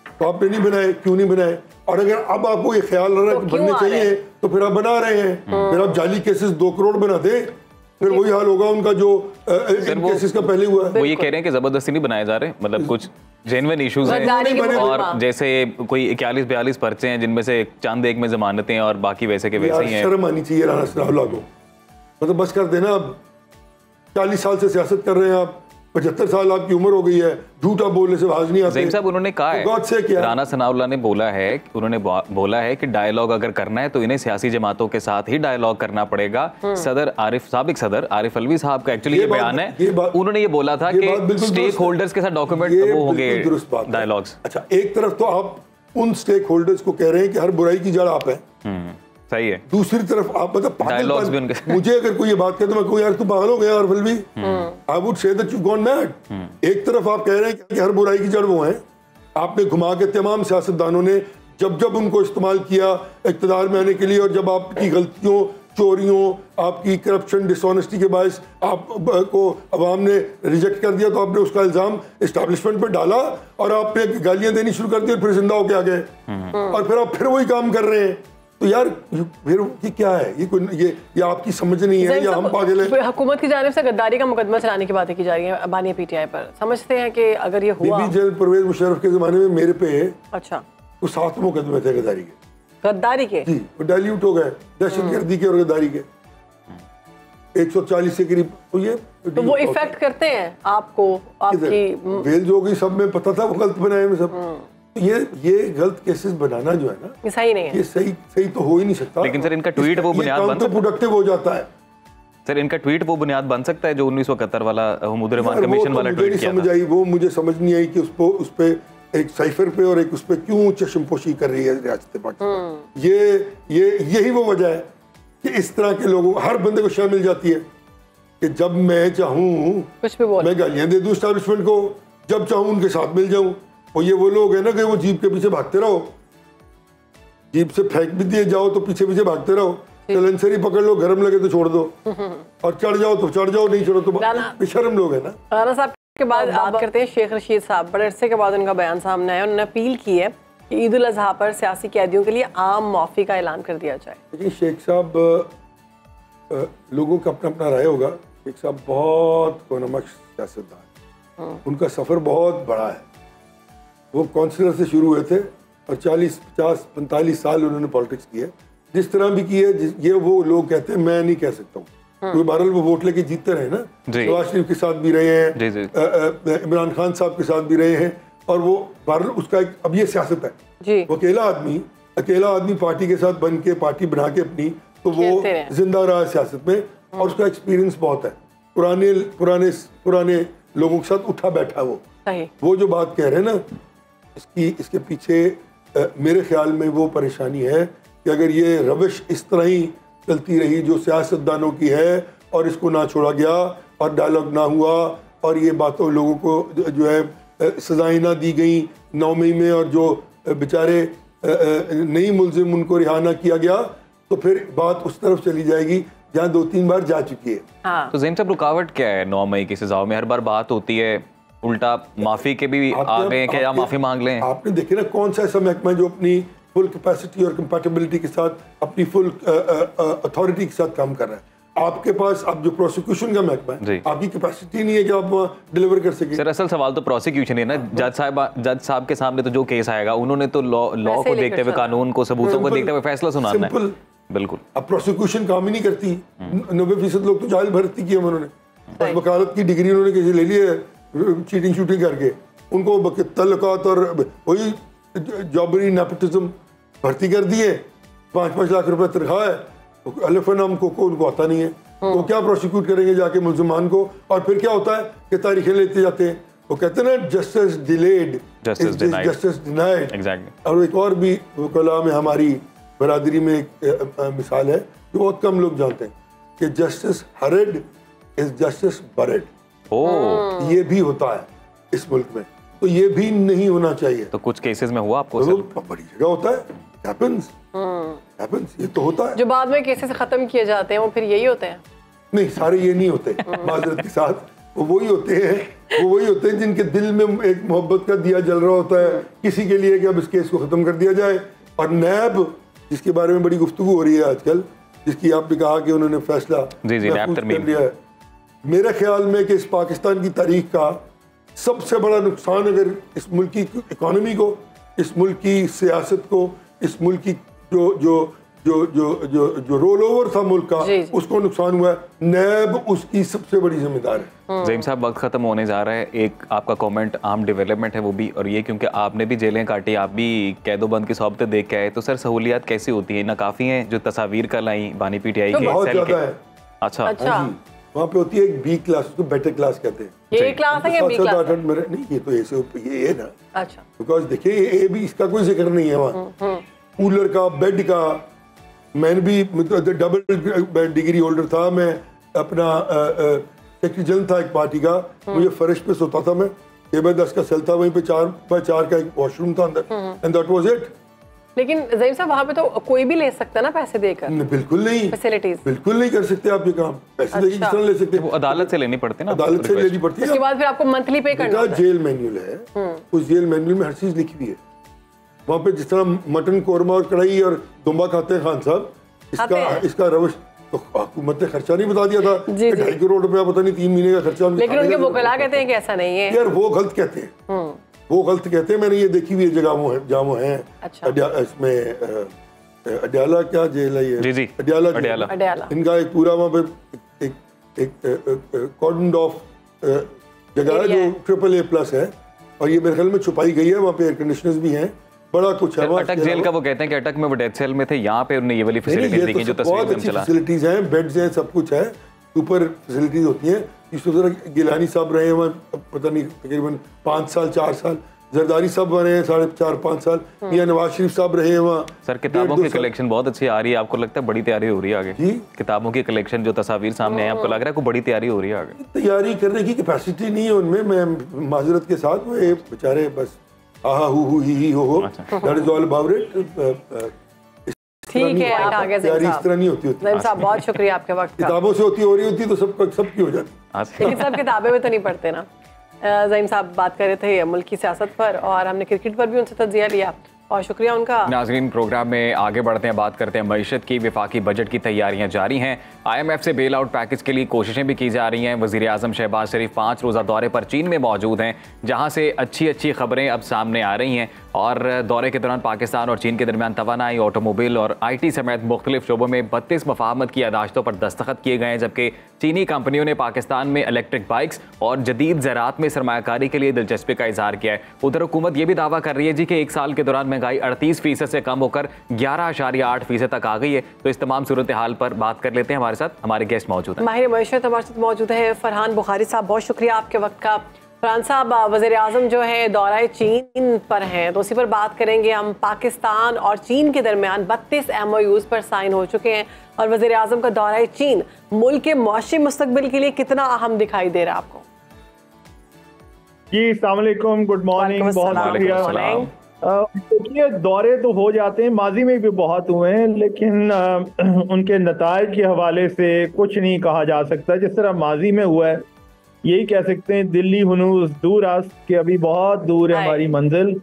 तो आपने नहीं बनाए, क्यों नहीं बनाए, और अगर अब आपको ये ख्याल रहा है कि बनने चाहिए तो फिर आप बना रहे हैं, फिर आप जाली केसेस 2 करोड़ बना दे, फिर वही हाल होगा उनका जो केसेस का पहले हुआ है।
वो ये कह रहे हैं कि जबरदस्ती नहीं बनाए जा रहे, मतलब कुछ जेन्युइन इश्यूज हैं, और जैसे कोई 41-42 पर्चे हैं जिनमें से चंद एक में जमानतें हैं और बाकी वैसे के वैसे ही हैं।
शर्म आनी चाहिए राना सनाउल्लाह को, मतलब बस कर देना, अब 40 साल से सियासत कर रहे हैं आप, 75 साल आपकी उम्र हो गई है, झूठा बोलने से बाज नहीं आते।
ज़हीर साहब उन्होंने कहा
तो गॉड से क्या
राना सनाउल्लाह ने बोला है, उन्होंने बोला है कि डायलॉग अगर करना है तो इन्हें सियासी जमातों के साथ ही डायलॉग करना पड़ेगा। सदर साबिक सदर आरिफ अलवी साहब का एक्चुअली ये बयान है, उन्होंने ये बोला था कि स्टेक होल्डर्स के साथ डॉक्यूमेंट वो होंगे डायलॉग्स।
अच्छा, एक तरफ तो आप उन स्टेक होल्डर्स को कह रहे हैं कि हर बुराई की जड़ आप हैं,
सही है।
दूसरी तरफ आप मतलब
डायलॉग्स भी उनके
मुझे अगर कोई ये बात कहता तो मैं कहूँ यार तू पागल हो गया यार फिल्मी, I would say that you gone mad. एक तरफ आप कह रहे हैं कि हर बुराई की जड़ वो हैं, आपने घुमा के तमाम सियासतदानों ने जब जब उनको इस्तेमाल किया इक़्तिदार में आने के लिए, और जब आपकी गलतियों, चोरियों, आपकी करप्शन, डिसऑनेस्टी के बायस आपको अवाम ने रिजेक्ट कर दिया, तो आपने उसका इल्ज़ाम इस्टेब्लिशमेंट पर डाला और आपने गालियाँ देनी शुरू कर दी और फिर जिंदा होके आ गए, और फिर आप फिर वही काम कर रहे हैं। तो यार फिर ये क्या है, ये कोई ये आपकी समझ नहीं है या हम पागल हैं?
हुकूमत की जानिब से गद्दारी का मुकदमा चलाने की बातें की जा रही है बानिया पीटीआई पर, समझते हैं कि अगर ये हुआ।
बीबी जेल परवेज मुशर्रफ के ज़माने में मेरे पे
अच्छा
तो 7 मुकदमे थे गद्दारी के जी, वो डाइल्यूट हो गए दहशतगर्दी के और गद्दारी के 140 के करीब। तो
वो इफेक्ट करते हैं आपको, आपकी
बेल जो होगी, सब में पता था वो गलत बनाए में सब। ये गलत केसेस बनाना जो है ना,
ये सही नहीं है,
ये सही तो हो ही नहीं सकता।
लेकिन सर इनका ट्वीट वो बुनियाद बन सकता है,
प्रोडक्टिव हो जाता है।
सर इनका ट्वीट वो बुनियाद बन सकता है जो 1971 वाला हुमूद-उर-रहमान कमीशन वाला ट्वीट किया था।
समझ आई, वो मुझे समझ नहीं आई कि उस पे एक साइफर पे और एक उस पे क्यों चश्मपोशी कर रही है रियासत पाकिस्तान। यही वो वजह है कि इस तरह के लोगों, हर बंदे को शय मिल जाती है कि जब मैं चाहूँ
कुछ भी बोल, मैं
गालियाँ दे दूँ एस्टैब्लिशमेंट को, जब चाहूँ उनके साथ मिल जाऊँ। और ये वो लोग हैं ना कि वो जीप के पीछे भागते रहो, जीप से फेंक भी दिए जाओ तो पीछे पीछे भागते रहो, चलेंसर ही पकड़ लो, गरम लगे तो छोड़ दो, और चढ़ जाओ तो चढ़ जाओ, नहीं चढ़ो तो बेशर्म लोग हैं ना।
राना साहब के बाद बात करते हैं शेख रशीद साहब। बड़े अरसे के बाद उनका बयान सामने आया, उन्होंने अपील की है कि ईद उल अजहा पर सियासी कैदियों के लिए आम माफी का ऐलान कर दिया जाए।
देखिए शेख साहब, लोगों का अपना अपना राय होगा। शेख साहब बहुत कोनमक्श सियासतदान, उनका सफर बहुत बड़ा है। वो काउंसलर से शुरू हुए थे और 40, 50, 45 साल उन्होंने पॉलिटिक्स की है। जिस तरह भी की है, ये वो लोग कहते हैं, मैं नहीं कह सकता हूँ, क्योंकि बहरहाल वो वोट लेके जीतते रहे ना। नवाज शरीफ के साथ भी रहे हैं, इमरान खान साहब के साथ भी रहे हैं, और वो बहरहाल उसका एक, अब ये सियासत है। वो अकेला आदमी पार्टी के साथ बन के, पार्टी बना के अपनी, तो वो जिंदा रहा है सियासत में, और उसका एक्सपीरियंस बहुत है। पुराने लोगों के साथ उठा बैठा वो जो बात कह रहे हैं ना, इसके पीछे मेरे ख्याल में वो परेशानी है कि अगर ये रविश इस तरह ही चलती रही जो सियासतदानों की है, और इसको ना छोड़ा गया और डायलॉग ना हुआ, और ये बातों लोगों को जो है सजाएं ना दी गई 9 मई में, और जो बेचारे नई मुलजिम उनको रिहा ना किया गया, तो फिर बात उस तरफ चली जाएगी जहाँ 2-3 बार जा चुकी है।
हाँ।
तो ज़हीर साहब रुकावट क्या है 9 मई की सजाओं में? हर बार बात होती है, उल्टा माफी के भी आ गए कि या माफी मांग लें।
आपने देखे ना कौन सा ऐसा महकमा जो अपनी फुल कैपेसिटी और कंपैटिबिलिटी के साथ, अपनी फुल अथॉरिटी के साथ काम कर रहा है। आपके पास अब जो प्रोसिक्यूशन का महकमा है, आपकी कैपेसिटी नहीं है कि आप डिलीवर कर सके।
सर असल सवाल तो प्रोसिक्यूशन है ना। जज साहब के सामने तो जो केस आएगा, उन्होंने तो लॉ को देखते हुए, कानून को, सबूतों को देखते हुए फैसला सुनाना है। बिल्कुल।
अब प्रोसिक्यूशन काम ही नहीं करती। 90% लोग तो जाहिल भर्ती किए उन्होंने, वकालत की डिग्री उन्होंने किसी ले ली है चीटिंग शूटिंग करके, उनको तल्लुकात और वही जॉबरी नेपोटिज्म भर्ती कर दिए। 5-5 लाख रुपए तनख्वाह है, अलिफ नाम को उनको आता नहीं है, तो क्या प्रोसिक्यूट करेंगे जाके मुल्जिमान को? और फिर क्या होता है कि तारीखें लेते जाते हैं, वो कहते हैं ना जस्टिस डिलेड जस्टिस डिनाइड। और एक और भी वकला में हमारी बरादरी में एक मिसाल है जो बहुत कम लोग जानते हैं कि जस्टिस हरेड इज जस्टिस बरेड। ये भी होता है इस मुल्क में, तो ये भी नहीं होना चाहिए।
तो कुछ केसेस में हुआ आपको?
तो बड़ी जगह होता है, happens, ये तो होता है।
जो बाद में केसेस खत्म किए जाते हैं वो फिर यही होते हैं?
नहीं, सारे ये नहीं होते माजरत के साथ, वो वही होते हैं जिनके दिल में एक मोहब्बत का दिया जल रहा होता है किसी के लिए कि अब इस केस को खत्म कर दिया जाए। और नैब, जिसके बारे में बड़ी गुफ्तगू हो रही है आजकल, जिसकी आपने कहा कि उन्होंने फैसला महफूज कर लिया है, मेरे ख्याल में कि इस पाकिस्तान की तारीख का सबसे बड़ा नुकसान अगर इस मुल्क की इकोनॉमी को, इस मुल्क की सियासत को, इस मुल्क की जो जो जो जो रोल ओवर था मुल्क का, उसको नुकसान हुआ है। नैब उसकी सबसे बड़ी जिम्मेदार है।
ज़हीम साहब, वक्त खत्म होने जा रहा है। एक आपका कमेंट आम डेवलपमेंट है वो भी, और ये क्योंकि आपने भी जेलें काटी, आप भी कैदोबंद की सोबतें देख के आए, तो सर सहूलियात कैसी होती है? ना काफ़ी हैं जो तस्वीर कल आई बानी पीटीआई के?
बहुत ज़्यादा है।
अच्छा,
वहाँ पे होती है एक बी क्लास, उसको बेटर क्लास कहते हैं।
ये क्लास है या बी क्लास?
नहीं, ये तो ऐसे ये है ना।
अच्छा,
बिकॉज देखिए ये भी, इसका कोई जिक्र नहीं है वहाँ। कूलर का, बेड का, मैंने भी डबल डिग्री होल्डर था। मैं अपना सेक्रेटरी जनरल था एक पार्टी का, मुझे फर्श पे सोता था मैं। 6x10 का सेल था, वहीं पे 4x4 का एक वॉशरूम था अंदर, एंड दैट वाज इट।
लेकिन ज़हीम साहब वहाँ पे तो कोई भी ले सकता है ना पैसे देकर?
बिल्कुल नहीं,
फैसिलिटीज
बिल्कुल नहीं कर सकते आप ये काम। पैसे देके किस तरह ले सकते हैं?
वो अदालत से लेनी पड़ती है ना,
अदालत से लेनी पड़ती है।
उसके बाद फिर आपको मंथली पे करना होता है।
जेल मैनुअल है, उस जेल मैनुअल में हर चीज लिखी हुई है। वहाँ पे जिस तरह मटन कोरमा और कढ़ाई और दुम्बा खाते हैं खान साहब, इसका रवश तो हुकूमत ने खर्चा नहीं बता दिया था कि 2.5 करोड़ रुपया, पता नहीं 3 महीने का खर्चा।
लेकिन उनके वकील कहते हैं कि ऐसा नहीं है
यार, वो गलत कहते हैं, वो गलत कहते हैं। मैंने ये देखी हुई है जगह जहाँ वो है। इसमें अडियाला क्या जेल है ये?
जी,
अडियाला।
इनका एक पूरा वहाँ पे एक कॉर्डन ऑफ जगह है जो AAA+ है, और ये मेरे ख्याल में छुपाई गई है। वहाँ पे एयर कंडीशनर्स भी हैं, बड़ा कुछ है।
अटक जेल का वो कहते हैं कि अटक में वो डेथ सेल में थे, यहाँ पे उन्हें ये वाली फैसिलिटीज दी गई जो तस्वीर में चला।
फैसिलिटीज हैं, बेड्स हैं, सब कुछ है, सुपर फैसिलिटीज होती हैं। इस तरह गिलानी साहब रहे हैं वहाँ, पता नहीं तकरीबन 5 साल 4 साल। जरदारी साहब बने हैं 4.5-5 साल। मियां नवाज शरीफ साहब रहे हैं वहाँ।
सर, किताबों की कलेक्शन बहुत अच्छी आ रही है, आपको लगता है बड़ी तैयारी हो रही है आगे? जी, किताबों की कलेक्शन जो तस्वीर सामने है, आपको लग रहा है कोई बड़ी तैयारी हो रही है आगे?
तैयारी करने की कैपेसिटी नहीं है उनमें, मैं माजरत के साथ। वो बेचारे बस आहा हु ही हो, that is all about it.
ठीक है, आगे
तैयारी इस तरह नहीं होती।
ज़हीम साहब बहुत शुक्रिया आपके वक्त का।
किताबों से हो रही होती तो सबकी हो जाती,
लेकिन सब किताबें में तो नहीं पढ़ते ना। ज़हीम साहब बात कर रहे थे मुल्क की सियासत पर, और हमने क्रिकेट पर भी उनसे तज्जिया लिया, और शुक्रिया उनका।
नाज़रीन, प्रोग्राम में आगे बढ़ते हैं, बात करते हैं मईशत की। वफाकी बजट की तैयारियां जारी हैं। IMF से बेल आउट पैकेज के लिए कोशिशें भी की जा रही हैं। वज़ीर आज़म शहबाज शरीफ 5 रोज़ा दौरे पर चीन में मौजूद हैं, जहां से अच्छी खबरें अब सामने आ रही हैं। और दौरे के दौरान पाकिस्तान और चीन के दरमियान तवानाई, ऑटोमोबाइल और IT समेत मुख्तलिफ शोबों में 32 मफाहमत की यादाश्तों पर दस्तखत किए गए हैं, जबकि चीनी कंपनियों ने पाकिस्तान में इलेक्ट्रिक बाइक्स और जदीद ज़राअत में सरमायाकारी के लिए दिलचस्पी का इजहार किया है। उधर हुकूमत यह भी दावा कर रही है जी कि 1 साल के दौरान महंगाई 38% से कम होकर 11.8% तक आ गई है। तो इस तमाम सूरत हाल पर बात कर लेते हैं। हमारे साथ हमारे गेस्ट मौजूद हैं।
माहिर मईशत हमारे साथ मौजूद है फरहान बुखारी साहब, बहुत शुक्रिया आपके वक्त का। फरहान साहब, वज़ीर आज़म जो है दौरा चीन पर हैं, तो उसी पर बात करेंगे हम। पाकिस्तान और चीन के दरमियान 32 MOUs पर साइन हो चुके हैं, और वज़ीर आज़म का दौरा चीन मुल्क के मुआशी मुस्तकबिल के लिए कितना अहम दिखाई दे रहा है आपको?
जी, अस्सलाम वालेकुम, गुड मॉर्निंग, बहुत शुक्रिया। देखिए, दौरे तो हो जाते हैं, माजी में भी बहुत हुए हैं, लेकिन उनके नताइज के हवाले से कुछ नहीं कहा जा सकता। जिस तरह माजी में हुआ है, यही कह सकते हैं दिल्ली हुनूस दूर आस के अभी बहुत दूर है हमारी मंजिल,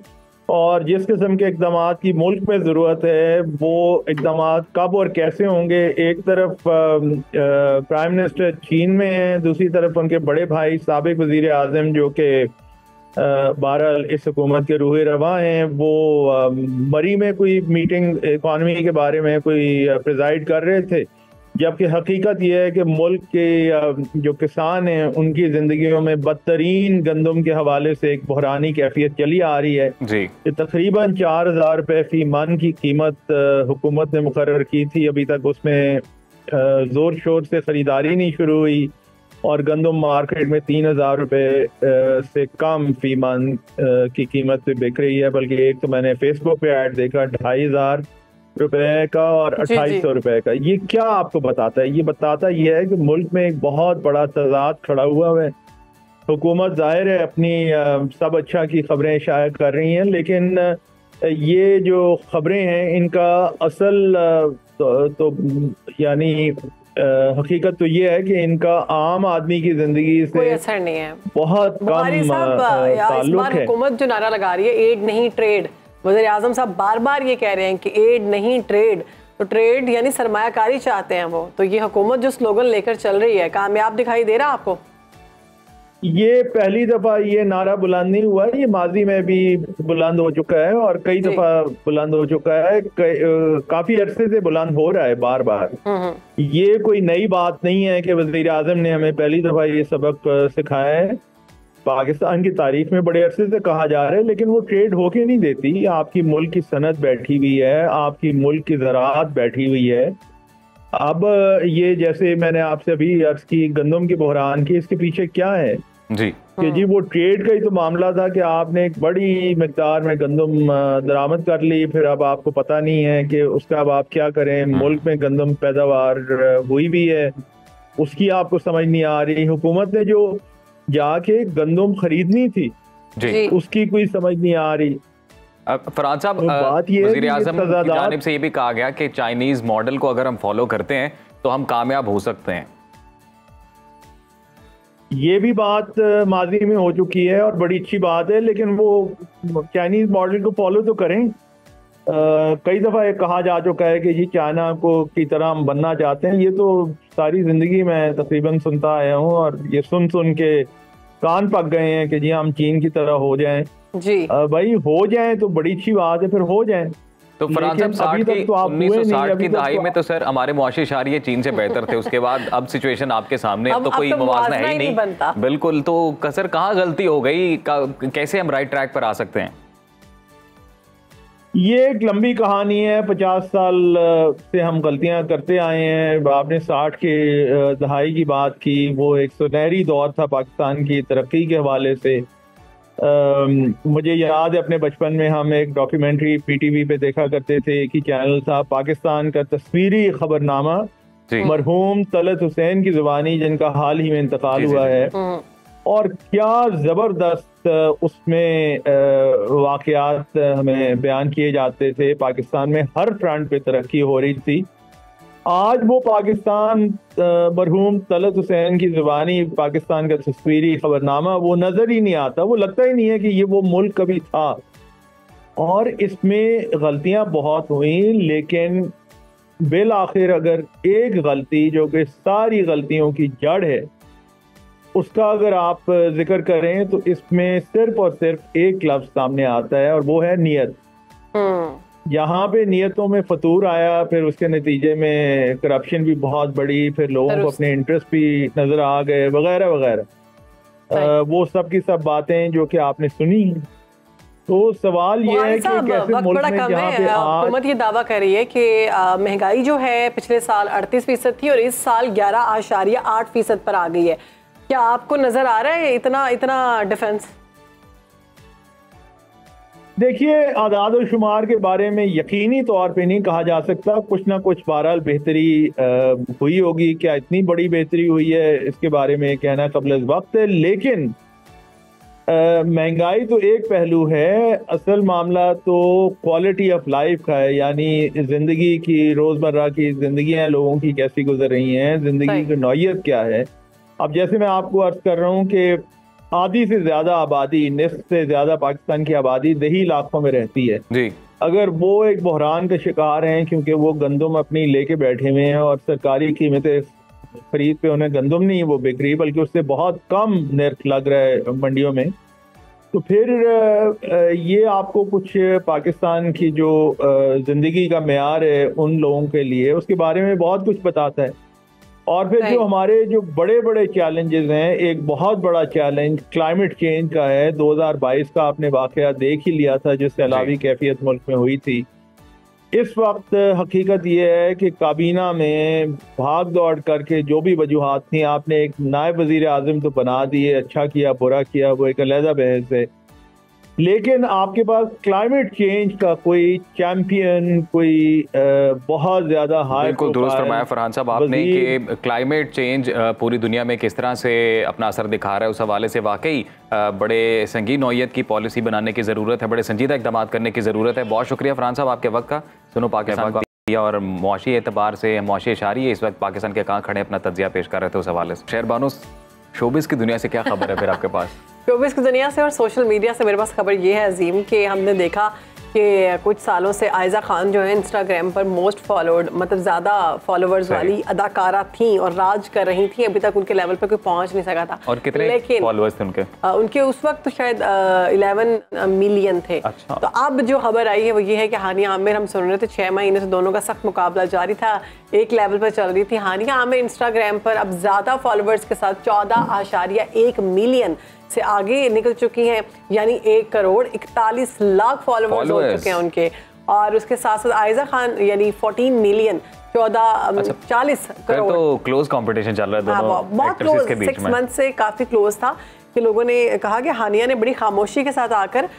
और जिस किस्म के इक़दामात की मुल्क में ज़रूरत है वो इक़दामात कब और कैसे होंगे। एक तरफ प्राइम मिनिस्टर चीन में हैं, दूसरी तरफ उनके बड़े भाई साबिक़ वज़ीर आज़म जो कि बहरहाल इस हुकूमत के रूह रवा हैं, वो मरी में कोई मीटिंग इकॉनमी के बारे में कोई प्रिजाइड कर रहे थे, जबकि हकीकत यह है कि मुल्क के जो किसान हैं उनकी ज़िंदगियों में बदतरीन गंदम के हवाले से एक बहरानी कैफियत चली आ रही है जी। कि तकरीबन 4,000 रुपये फी मन की कीमत हुकूमत ने मुकर्रर की थी, अभी तक उसमें ज़ोर शोर से ख़रीदारी नहीं शुरू हुई, और गंदम मार्केट में 3,000 रुपये से कम फी मन की कीमत पे बिक रही है। बल्कि एक तो मैंने फेसबुक पे ऐड देखा 2,500 रुपए का और 2,800 रुपए का। ये क्या आपको बताता है? ये बताता ये है कि मुल्क में एक बहुत बड़ा तजाद खड़ा हुआ है। हुकूमत जाहिर है अपनी सब अच्छा की खबरें शाया कर रही हैं, लेकिन ये जो खबरें हैं इनका असल तो यानी हकीकत तो ये है कि इनका आम आदमी की जिंदगी से
कोई असर नहीं है, बहुत कम
ताल्लुक है।
हुकूमत जो नारा लगा रही है एड नहीं ट्रेड, वज़ीर आज़म साहब बार बार ये कह रहे हैं कि एड नहीं ट्रेड, तो ट्रेड यानी सरमायाकारी चाहते हैं वो। तो ये हुकूमत जो स्लोगन लेकर चल रही है, कामयाब दिखाई दे रहा है आपको?
ये पहली दफा ये नारा बुलंद नहीं हुआ, ये माजी में भी बुलंद हो चुका है और कई दफा बुलंद हो चुका है, काफी अरसे से बुलंद हो रहा है बार बार। ये कोई नई बात नहीं है कि वजीर आजम ने हमें पहली दफा ये सबक सिखाया है। पाकिस्तान की तारीख में बड़े अरसे से कहा जा रहा है, लेकिन वो ट्रेड होके नहीं देती। आपकी मुल्क की सनत बैठी हुई है, आपकी मुल्क की ज़राअत बैठी हुई है। अब ये जैसे मैंने आपसे अभी अर्ज की गंदम के बहरान की, इसके पीछे क्या है
जी
कि जी वो ट्रेड का ही तो मामला था कि आपने एक बड़ी मिकदार में गंदम दरामद कर ली, फिर अब आपको पता नहीं है कि उसका अब आप क्या करें। मुल्क में गंदम पैदावार हुई भी है, उसकी आपको समझ नहीं आ रही। हुकूमत ने जो जाके गंदम खरीदनी थी
जी
उसकी कोई समझ नहीं आ रही।
फरहान साहब, वज़ीर आज़म की जानिब से ये भी कहा गया कि चाइनीज मॉडल को अगर हम फॉलो करते हैं तो हम कामयाब हो सकते हैं।
ये भी बात माजी में हो चुकी है और बड़ी अच्छी बात है, लेकिन वो चाइनीज मॉडल को फॉलो तो करें। कई दफ़ा ये कहा जा चुका है कि जी चाइना को की तरह हम बनना चाहते हैं। ये तो सारी ज़िंदगी में तकरीबन सुनता आया हूँ और ये सुन सुन के कान पक गए हैं कि जी हम चीन की तरह हो जाएं।
जी
भाई हो जाएं तो बड़ी अच्छी बात है, फिर हो जाएं।
तो फरहान साहब 1960 की दहाई में तो सर हमारे मुआशी शारिये चीन से बेहतर थे, उसके बाद अब सिचुएशन आपके सामने, अब तो कोई मुवाजना है ही नहीं। बिल्कुल, तो सर कहाँ गलती हो गई, कैसे हम राइट ट्रैक पर आ सकते हैं?
ये एक लंबी कहानी है। 50 साल से हम गलतियां करते आए हैं। आपने 60 के दहाई की बात की, वो एक सुनहरी दौर था पाकिस्तान की तरक्की के हवाले से। मुझे याद है अपने बचपन में हम एक डॉक्यूमेंट्री पीटीवी पे देखा करते थे, एक ही चैनल था, पाकिस्तान का तस्वीरी खबरनामा, मरहूम तलत हुसैन की जुबानी, जिनका हाल ही में इंतकाल हुआ है। और क्या ज़बरदस्त उसमें वाक़यात हमें बयान किए जाते थे। पाकिस्तान में हर फ्रंट पे तरक्की हो रही थी। आज वो पाकिस्तान मरहूम तलत हुसैन की ज़ुबानी पाकिस्तान का तस्वीरी खबरनामा वो नज़र ही नहीं आता। वो लगता ही नहीं है कि ये वो मुल्क कभी था। और इसमें गलतियां बहुत हुई, लेकिन बिल आखिर अगर एक गलती जो कि सारी गलतियों की जड़ है उसका अगर आप जिक्र करें तो इसमें सिर्फ और सिर्फ एक लफ्ज़ सामने आता है और वो है नीयत। यहाँ पे नीयतों में फतूर आया, फिर उसके नतीजे में करप्शन भी बहुत बड़ी, फिर लोगों को अपने इंटरेस्ट भी नजर आ गए वगैरह वगैरह। वो सब की सब बातें जो कि आपने सुनी। तो सवाल ये है कि कैसे मुल्क में जहाँ पे
हुकूमत ये दावा कर रही है कि महंगाई जो है पिछले साल 38% थी और इस साल 11.8% पर आ गई है। क्या आपको नजर आ रहा है इतना डिफरेंस?
देखिए, आदाद और शुमार के बारे में यकीनी तौर पे नहीं कहा जा सकता। कुछ ना कुछ बहरहाल बेहतरी हुई होगी। क्या इतनी बड़ी बेहतरी हुई है इसके बारे में कहना कबल वक्त है, लेकिन महंगाई तो एक पहलू है, असल मामला तो क्वालिटी ऑफ लाइफ का है। यानी जिंदगी की, रोजमर्रा की जिंदगियां लोगों की कैसी गुजर रही हैं, जिंदगी की नौयत क्या है। अब जैसे मैं आपको अर्ज कर रहा हूँ कि आधी से ज्यादा आबादी, निस्फ से ज्यादा पाकिस्तान की आबादी देही इलाकों में रहती है जी। अगर वो एक बहरान का शिकार हैं क्योंकि वो गंदम अपनी लेके बैठे हुए हैं और सरकारी कीमतें खरीद पे उन्हें गंदम नहीं वो बिक रही, बल्कि उससे बहुत कम नर्ख लग रहा है मंडियों में, तो फिर ये आपको कुछ पाकिस्तान की जो जिंदगी का मेयार है उन लोगों के लिए उसके बारे में बहुत कुछ बताता है। और फिर जो हमारे जो बड़े बड़े चैलेंजेस हैं, एक बहुत बड़ा चैलेंज क्लाइमेट चेंज का है। 2022 का आपने वाकया देख ही लिया था जिस सैलाबी कैफियत मुल्क में हुई थी। इस वक्त हकीकत ये है कि काबीना में भाग दौड़ करके जो भी वजूहात थी, आपने एक नायब वजीर आज़म तो बना दिए, अच्छा किया बुरा किया वो एक अलहदा बहस है, लेकिन आपके पास क्लाइमेट चेंज का कोई चैंपियन, कोई बहुत ज्यादा हाई।
बिल्कुल दुरुस्त फरमाया फरहान साहब आपने कि क्लाइमेट चेंज पूरी दुनिया में किस तरह से अपना असर दिखा रहा है। उस हवाले से वाकई बड़े संगीन नौयत की पॉलिसी बनाने की ज़रूरत है, बड़े संजीदा इक़दाम करने की ज़रूरत है। बहुत शुक्रिया फरहान साहब आपके वक्त का। सुनो पाकिस्तान का और मुआशी एतबार से मुआशी इशारी इस वक्त पाकिस्तान के कहाँ खड़े अपना तज्जिया पेश कर रहे थे उस हवाले से। शहरबानो, शोबिस की दुनिया से क्या खबर है फिर आपके पास?
शोबिस की दुनिया से और सोशल मीडिया से मेरे पास खबर ये है अजीम कि हमने देखा कि कुछ सालों से आयजा खान जो है इंस्टाग्राम पर मोस्ट फॉलोड, मतलब ज़्यादा फॉलोवर्स वाली अदाकारा थी और राज कर रही थी। अभी तक उनके लेवल पर कोई पहुंच नहीं सका था।
और कितने फॉलोवर्स थे उनके?
उनके उस वक्त तो शायद 11 मिलियन थे।
अच्छा।
तो अब जो खबर आई है वो ये है कि हानिया आमिर, हम सुन रहे थे 6 महीने से दोनों का सख्त मुकाबला जारी था, एक लेवल पर चल रही थी। हानिया आमिर इंस्टाग्राम पर अब ज़्यादा फॉलोवर्स के साथ 14.1 मिलियन से आगे निकल चुकी हैं, यानी 1 करोड़ 41 लाख फॉलोवर्स हो चुके हैं उनके। और उसके साथ साथ आयजा खान यानी 14 मिलियन 40 करोड़।
तो क्लोज कंपटीशन चल रहा है दोनों
बहुत क्लोज,
के बीच
6 मंथ से काफी क्लोज था कि लोगों ने कहा कि हानिया ने बड़ी खामोशी के साथ आकर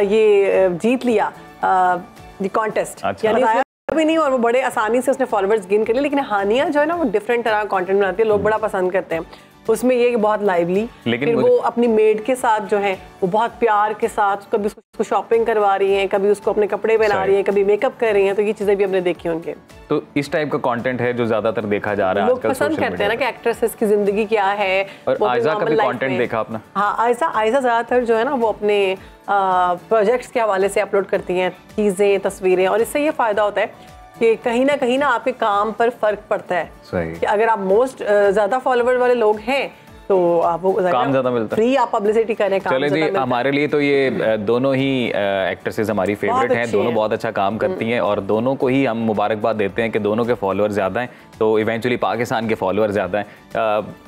ये जीत लिया कॉन्टेस्ट।
अच्छा।
यानी भी नहीं और वो बड़े आसानी से उसने फॉलोवर्स गेन कर लिए। लेकिन हानिया जो है ना वो डिफरेंट तरह का कंटेंट बनाती है, लोग बड़ा पसंद करते हैं। उसमें ये कि बहुत लाइवली, फिर वो अपनी मेड के साथ जो है वो बहुत प्यार के साथ कभी उसको शॉपिंग करवा रही हैं, कभी उसको अपने कपड़े पहना रही हैं, कभी मेकअप कर रही हैं। तो ये चीजें भी हमने देखी उनके।
तो इस टाइप का कंटेंट है जो ज्यादातर देखा जा रहा है
लोग पसंद करते हैं ना कि एक्ट्रेसेस की जिंदगी क्या है।
और आयजा का भी कंटेंट देखा आपने?
हाँ, आयजा ज्यादातर जो है ना वो अपने प्रोजेक्ट्स के हवाले से अपलोड करती हैं चीजें, तस्वीरें। और इससे ये फायदा होता है कि कहीं ना आपके काम पर फर्क पड़ता है।
सही।
कि अगर आप मोस्ट ज्यादा फॉलोवर वाले लोग हैं तो आपको
काम ज्यादा मिलता है,
फ्री आप पब्लिसिटी करें, काम
चले जी। हमारे लिए तो ये दोनों ही एक्ट्रेसेस हमारी फेवरेट हैं, दोनों बहुत अच्छा काम करती हैं और दोनों को ही हम मुबारकबाद देते हैं कि दोनों के फॉलोअर ज़्यादा हैं, तो इवेंचुअली पाकिस्तान के फॉलोअर ज़्यादा हैं।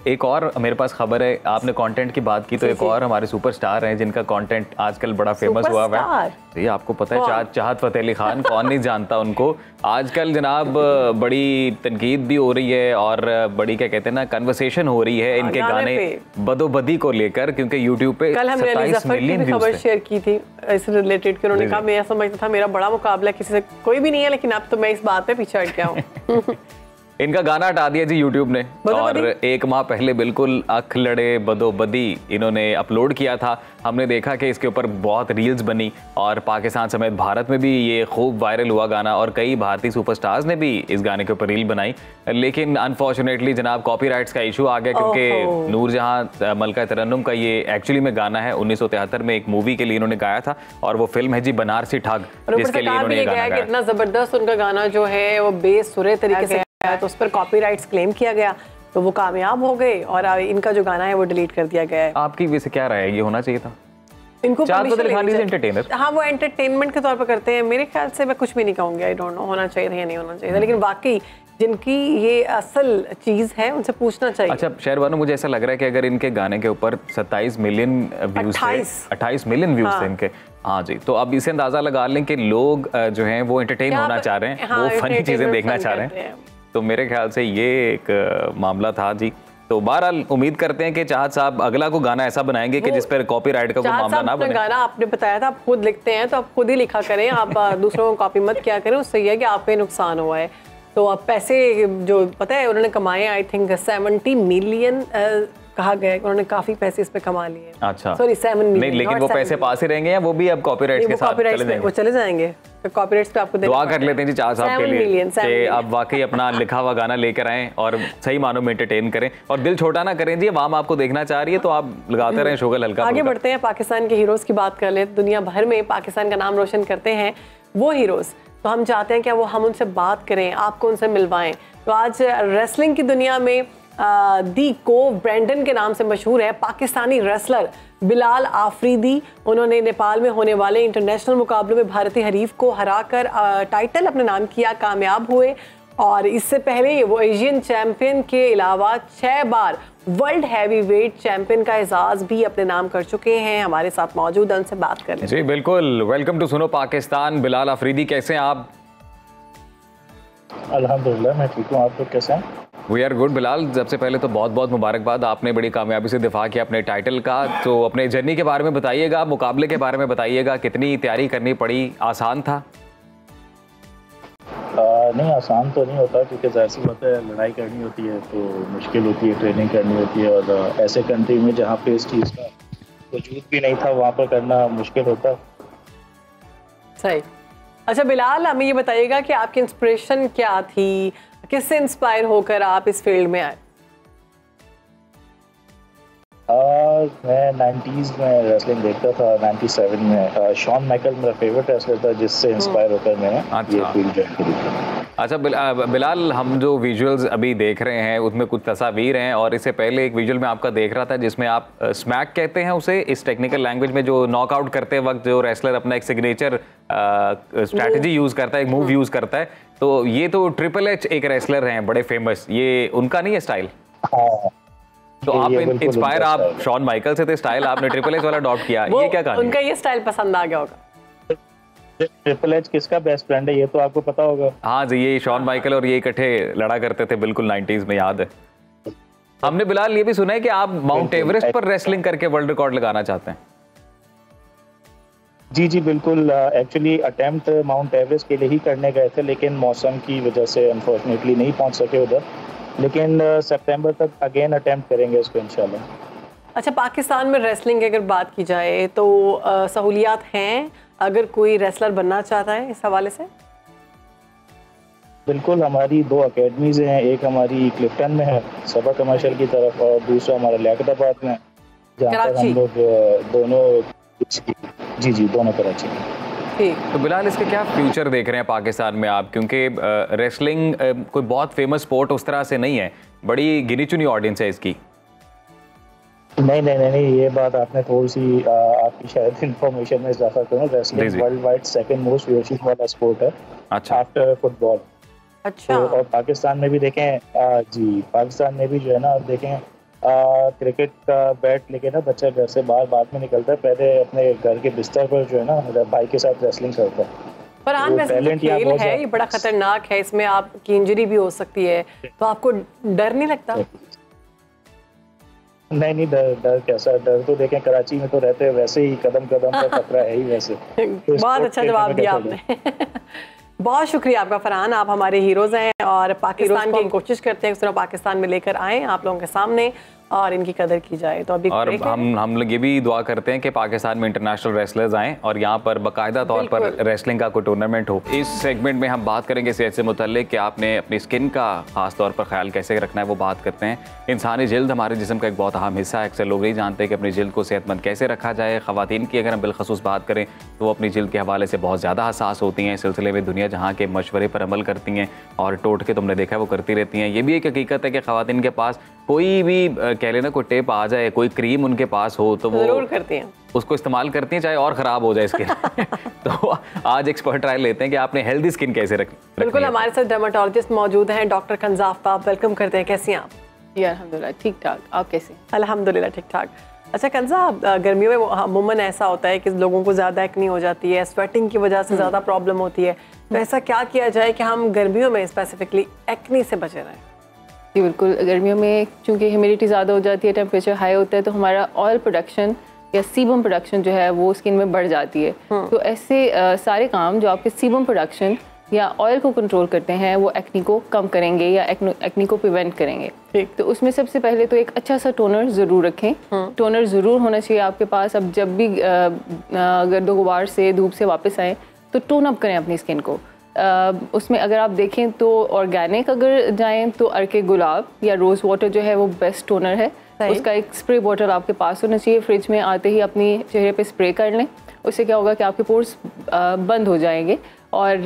एक और मेरे पास खबर है, आपने कंटेंट की बात की तो एक और हमारे सुपरस्टार हैं जिनका कंटेंट आजकल बड़ा फेमस हुआ है। ये आपको पता है चाहत फतेह अली खान, कौन नहीं जानता उनको। आजकल जनाब बड़ी तनकीद भी हो रही है और बड़ी क्या कहते हैं ना कन्वर्सेशन हो रही है इनके गाने बदोबदी को लेकर, क्योंकि यूट्यूब पे
कल हमने अली ज़फ़र की भी खबर शेयर की थी इससे रिलेटेड कि उन्होंने कहा मैं समझता था मेरा बड़ा मुकाबला किसी से कोई भी नहीं है, लेकिन अब तो मैं इस बात पे पीछे हट गया हूँ।
इनका गाना हटा दिया जी यूट्यूब ने और 1 माह पहले बिल्कुल अख लड़े बदोबदी इन्होंने अपलोड किया था। हमने देखा कि इसके ऊपर बहुत रील्स बनी और पाकिस्तान समेत भारत में भी ये खूब वायरल हुआ गाना और कई भारतीय सुपरस्टार्स ने भी इस गाने के ऊपर रील बनाई। लेकिन अनफॉर्चुनेटली जनाब कॉपीराइट्स का इशू आ गया, क्योंकि नूरजहां मलका तरन्नुम का ये एक्चुअली में गाना है। 1973 में एक मूवी के लिए इन्होंने गाया था और वो फिल्म है जी बनारसी ठग, जिसके लिए इन्होंने गाना गाया।
इतना जबरदस्त उनका गाना जो है वो बेसुरे तरीके से तो उस पर कॉपीराइट्स क्लेम किया गया, तो वो कामयाब हो गए और इनका जो गाना है वो डिलीट कर दिया गया है।
आपकी वजह क्या राय है, ये होना चाहिए था?
इनको
एंटरटेनर,
हाँ वो एंटरटेनमेंट के तौर पर करते हैं। मेरे ख्याल से मैं कुछ भी नहीं कहूँगी, आई डोंट नो होना चाहिए था या नहीं होना चाहिए था, लेकिन वाकई जिनकी ये असल चीज है उनसे पूछना चाहिए।
अच्छा शहरबानो, मुझे ऐसा लग रहा है कि अगर इनके गाने के ऊपर 27 मिलियन व्यूज थे, 28 मिलियन व्यूज थे इनके, हाँ जी, तो अब इसे अंदाजा लगा लें कि लोग जो हैं वो एंटरटेन होना चाह रहे हैं, वो फनी चीजें देखना चाह रहे हैं। तो मेरे ख्याल से ये एक मामला था जी। तो बहरहाल उम्मीद करते हैं कि चाहत साहब अगला को गाना ऐसा बनाएंगे कि जिस पर कॉपीराइट का कोई मामला ना बने।
गाना आपने बताया था आप खुद लिखते हैं तो आप खुद ही लिखा करें, आप दूसरों को कॉपी मत किया करें, उससे यह है कि आपको नुकसान हुआ है। तो अब पैसे जो पता है उन्होंने कमाए, आई थिंक 70 मिलियन कहा गया है, उन्होंने काफी पैसे इस पे कमा लिए।
अच्छा
सॉरी 7 मिलियन
नहीं, लेकिन वो पैसे पास ही रहेंगे या वो भी अब कॉपीराइट के साथ चले जाएंगे?
वो चले जाएंगे, कॉपीराइट्स पे आपको
दुआ कर लेते हैं जी चाह साहब के लिए कि आप वाकई अपना लिखा हुआ गाना लेकर आएं और सही मानों में एंटरटेन करें और दिल छोटा ना करें जी। आवाम आपको देखना चाह रही है तो आप लगाते रहें शुगल हल्का।
आगे बढ़ते हैं, पाकिस्तान के हीरोज की बात कर ले। दुनिया भर में पाकिस्तान का नाम रोशन करते हैं वो हीरोज, तो हम चाहते हैं कि वो हम उनसे बात करें, आपको उनसे मिलवाएं। तो आज रेसलिंग की दुनिया में दी कोव ब्रैंडन के नाम से मशहूर है पाकिस्तानी रेसलर बिलाल आफरीदी। उन्होंने नेपाल में होने वाले इंटरनेशनल मुकाबलों में भारतीय हरीफ को हराकर टाइटल अपने नाम किया, कामयाब हुए। और इससे पहले वो एशियन चैंपियन के अलावा 6 बार वर्ल्ड हैवीवेट चैंपियन का एजाज भी अपने नाम कर चुके हैं। हमारे साथ मौजूद हैं, उनसे बात कर लें।
जी बिल्कुल, वेलकम टू सुनो पाकिस्तान। बिलाल आफरीदी कैसे हैं आप?
अल्हम्दुलिल्लाह मैं ठीक हूँ, आप लोग कैसे हैं?
We are good. बिलाल, सबसे पहले तो बहुत बहुत मुबारकबाद, आपने बड़ी कामयाबी से दिफा किया अपने टाइटल का। तो अपने जर्नी के बारे में बताइएगा, मुकाबले के बारे में बताइएगा, कितनी तैयारी करनी पड़ी, आसान था?
नहीं आसान तो नहीं होता, क्योंकि जाहिर सी बात है लड़ाई करनी होती है तो मुश्किल होती है, ट्रेनिंग करनी होती है और ऐसे कंट्री में जहाँ पे इस चीज़ का वजूद भी नहीं था वहाँ पर करना मुश्किल होता।
सही। अच्छा बिलाल, हमें ये बताइएगा कि आपकी इंस्पिरेशन क्या थी, किससे इंस्पायर होकर आप इस फील्ड में आए?
मैं 90s में रेसलिंग देखता था, 97 में शॉन माइकल मेरा फेवरेट रेसलर था जिससे इंस्पायर होकर मैंने ये फील्ड ज्वाइन करी।
अच्छा बिलाल, हम जो विजुअल्स अभी देख रहे हैं उसमें कुछ तस्वीर हैं और इससे पहले एक विजुअल में आपका देख रहा था जिसमें आप स्मैक कहते हैं उसे इस टेक्निकल लैंग्वेज में, जो नॉकआउट करते वक्त जो रेसलर अपना एक सिग्नेचर स्ट्रैटेजी यूज़ करता है, एक मूव यूज़ करता है, तो ये तो ट्रिपल एच एक रेसलर हैं बड़े फेमस, ये उनका नहीं है स्टाइल?
हाँ,
तो आप इंस्पायर आप शॉन माइकल से थे, स्टाइल आपने ट्रिपल एच वाला अडॉप्ट किया, ये क्या कहानी?
उनका ये स्टाइल पसंद आ गया होगा।
ट्रिपल एच किसका बेस्ट फ्रेंड है ये तो आपको पता होगा।
हाँ जी, ये शॉन माइकल और ये इकट्ठे लड़ा करते थे बिल्कुल 90s में, याद है। हमने बिलाल ये भी सुना है कि आप माउंट एवरेस्ट पर रेसलिंग करके वर्ल्ड रिकॉर्ड लगाना चाहते हैं।
जी जी बिल्कुल, एक्चुअली अटेम्प्ट माउंट एवरेस्ट के लिए ही करने गए थे लेकिन मौसम की वजह से अनफॉर्चुनेटली नहीं पहुंच सके उधर, लेकिन सितंबर तक अगेन अटेम्प्ट करेंगे इसको इंशाल्लाह।
अच्छा, पाकिस्तान में रेसलिंग की अगर बात की जाए तो सहूलियात हैं अगर कोई रेसलर बनना चाहता है इस हवाले से?
बिल्कुल, हमारी 2 अकेडमीज हैं, एक हमारी क्लिफ्टन में है सबा कमर्शियल की तरफ और दूसरा हमारा लियाकताबाद में, जहाँ पर हम लोग दोनों जी दोनों कराची में।
तो बिलाल, इसके क्या फ्यूचर देख रहे हैं पाकिस्तान में आप, क्योंकि रेसलिंग कोई बहुत फेमस स्पोर्ट उस तरह से नहीं है, बड़ी गिनी चुनी ऑडियंस है इसकी।
नहीं, ये बात आपने थोड़ी सी आपकी शायद इंफॉर्मेशन में इजाफा करूँ, wrestling world wide second most viewership वाला स्पोर्ट है आफ्टर फुटबॉल।
अच्छा।
तो और पाकिस्तान में भी देखें जी, पाकिस्तान में भी जो है ना आप देखें क्रिकेट का बैट लेके ना बच्चा घर से बाहर बाद में निकलता है, पहले अपने घर के बिस्तर पर जो है ना भाई के साथ रेसलिंग करता है।
पर टैलेंट खेल है, ये बड़ा खतरनाक है, इसमें आपकी इंजरी भी हो सकती है, तो आपको डर नहीं लगता?
नहीं, डर कैसा, डर तो देखें कराची में तो रहते हैं, वैसे ही कदम कदम पर खतरा है ही वैसे।
बहुत अच्छा जवाब दिया आपने। बहुत शुक्रिया आपका फरहान, आप हमारे हीरोज़ हैं और पाकिस्तान की कोशिश करते हैं उस तरह पाकिस्तान में लेकर आएँ आप लोगों के सामने और इनकी कदर की जाए। तो अभी
और हम लोग ये भी दुआ करते हैं कि पाकिस्तान में इंटरनेशनल रेसलर्स आएँ और यहाँ पर बाकायदा तौर पर रेसलिंग का कोई टूर्नामेंट हो। इस सेगमेंट में हम बात करेंगे सेहत से मुतल्लिक कि आपने अपनी स्किन का खास तौर पर ख्याल कैसे रखना है, वो बात करते हैं। इंसानी जिल्द हमारे जिस्म का एक बहुत अहम हिस्सा है, अक्सर लोग नहीं जानते कि अपनी जिल्द को सेहतमंद कैसे रखा जाए। ख़वातीन की अगर हम बिलखसूस बात करें तो वो अपनी जिल्द के हवाले से बहुत ज़्यादा हसास होती हैं, इस सिलसिले में दुनिया जहाँ के मशवरे पर अमल करती हैं और टोटके तुमने देखा है वो करती रहती हैं। ये भी एक हकीकत है कि ख़वातीन के पास कोई भी कह लेना कोई टिप आ जाए, कोई क्रीम उनके पास हो तो वो
जरूर करती हैं,
उसको इस्तेमाल करती हैं चाहे और ख़राब हो जाए इसके तो आज एक्सपर्ट ट्रायल लेते हैं कि आपने हेल्दी स्किन कैसे रखनी।
बिल्कुल, हमारे साथ डर्माटोलॉजिस्ट मौजूद हैं डॉक्टर कंज़ाफ, आप वेलकम करते हैं। कैसी हैं आप?
जी अल्हम्दुलिल्लाह ठीक ठाक, आप कैसे?
अल्हम्दुलिल्लाह ठीक ठाक। अच्छा कंज़ाफ, गर्मियों में अमूमन ऐसा होता है कि लोगों को ज़्यादा एक्नी हो जाती है, स्वेटिंग की वजह से ज़्यादा प्रॉब्लम होती है, तो ऐसा क्या किया जाए कि हम गर्मियों में स्पेसिफिकली एक्नी से बचे रहें?
जी बिल्कुल, गर्मियों में चूँकि ह्यूमिडिटी ज़्यादा हो जाती है, टेम्परेचर हाई होता है, तो हमारा ऑयल प्रोडक्शन या सीबम प्रोडक्शन जो है वो स्किन में बढ़ जाती है। तो ऐसे सारे काम जो आपके सीबम प्रोडक्शन या ऑयल को कंट्रोल करते हैं वो एक्नी को कम करेंगे या एक्नी को प्रिवेंट करेंगे। तो उसमें सबसे पहले तो एक अच्छा सा टोनर ज़रूर रखें। टोनर ज़रूर होना चाहिए आपके पास। अब जब भी गर्दो गुबार से धूप से वापस आएँ तो टोन अप करें अपनी स्किन को। उसमें अगर आप देखें तो ऑर्गेनिक अगर जाएं तो अर्के गुलाब या रोज़ वाटर जो है वो बेस्ट टोनर है। उसका एक स्प्रे बॉटल आपके पास होना चाहिए, फ्रिज में आते ही अपनी चेहरे पे स्प्रे कर लें। उससे क्या होगा कि आपके पोर्स बंद हो जाएंगे और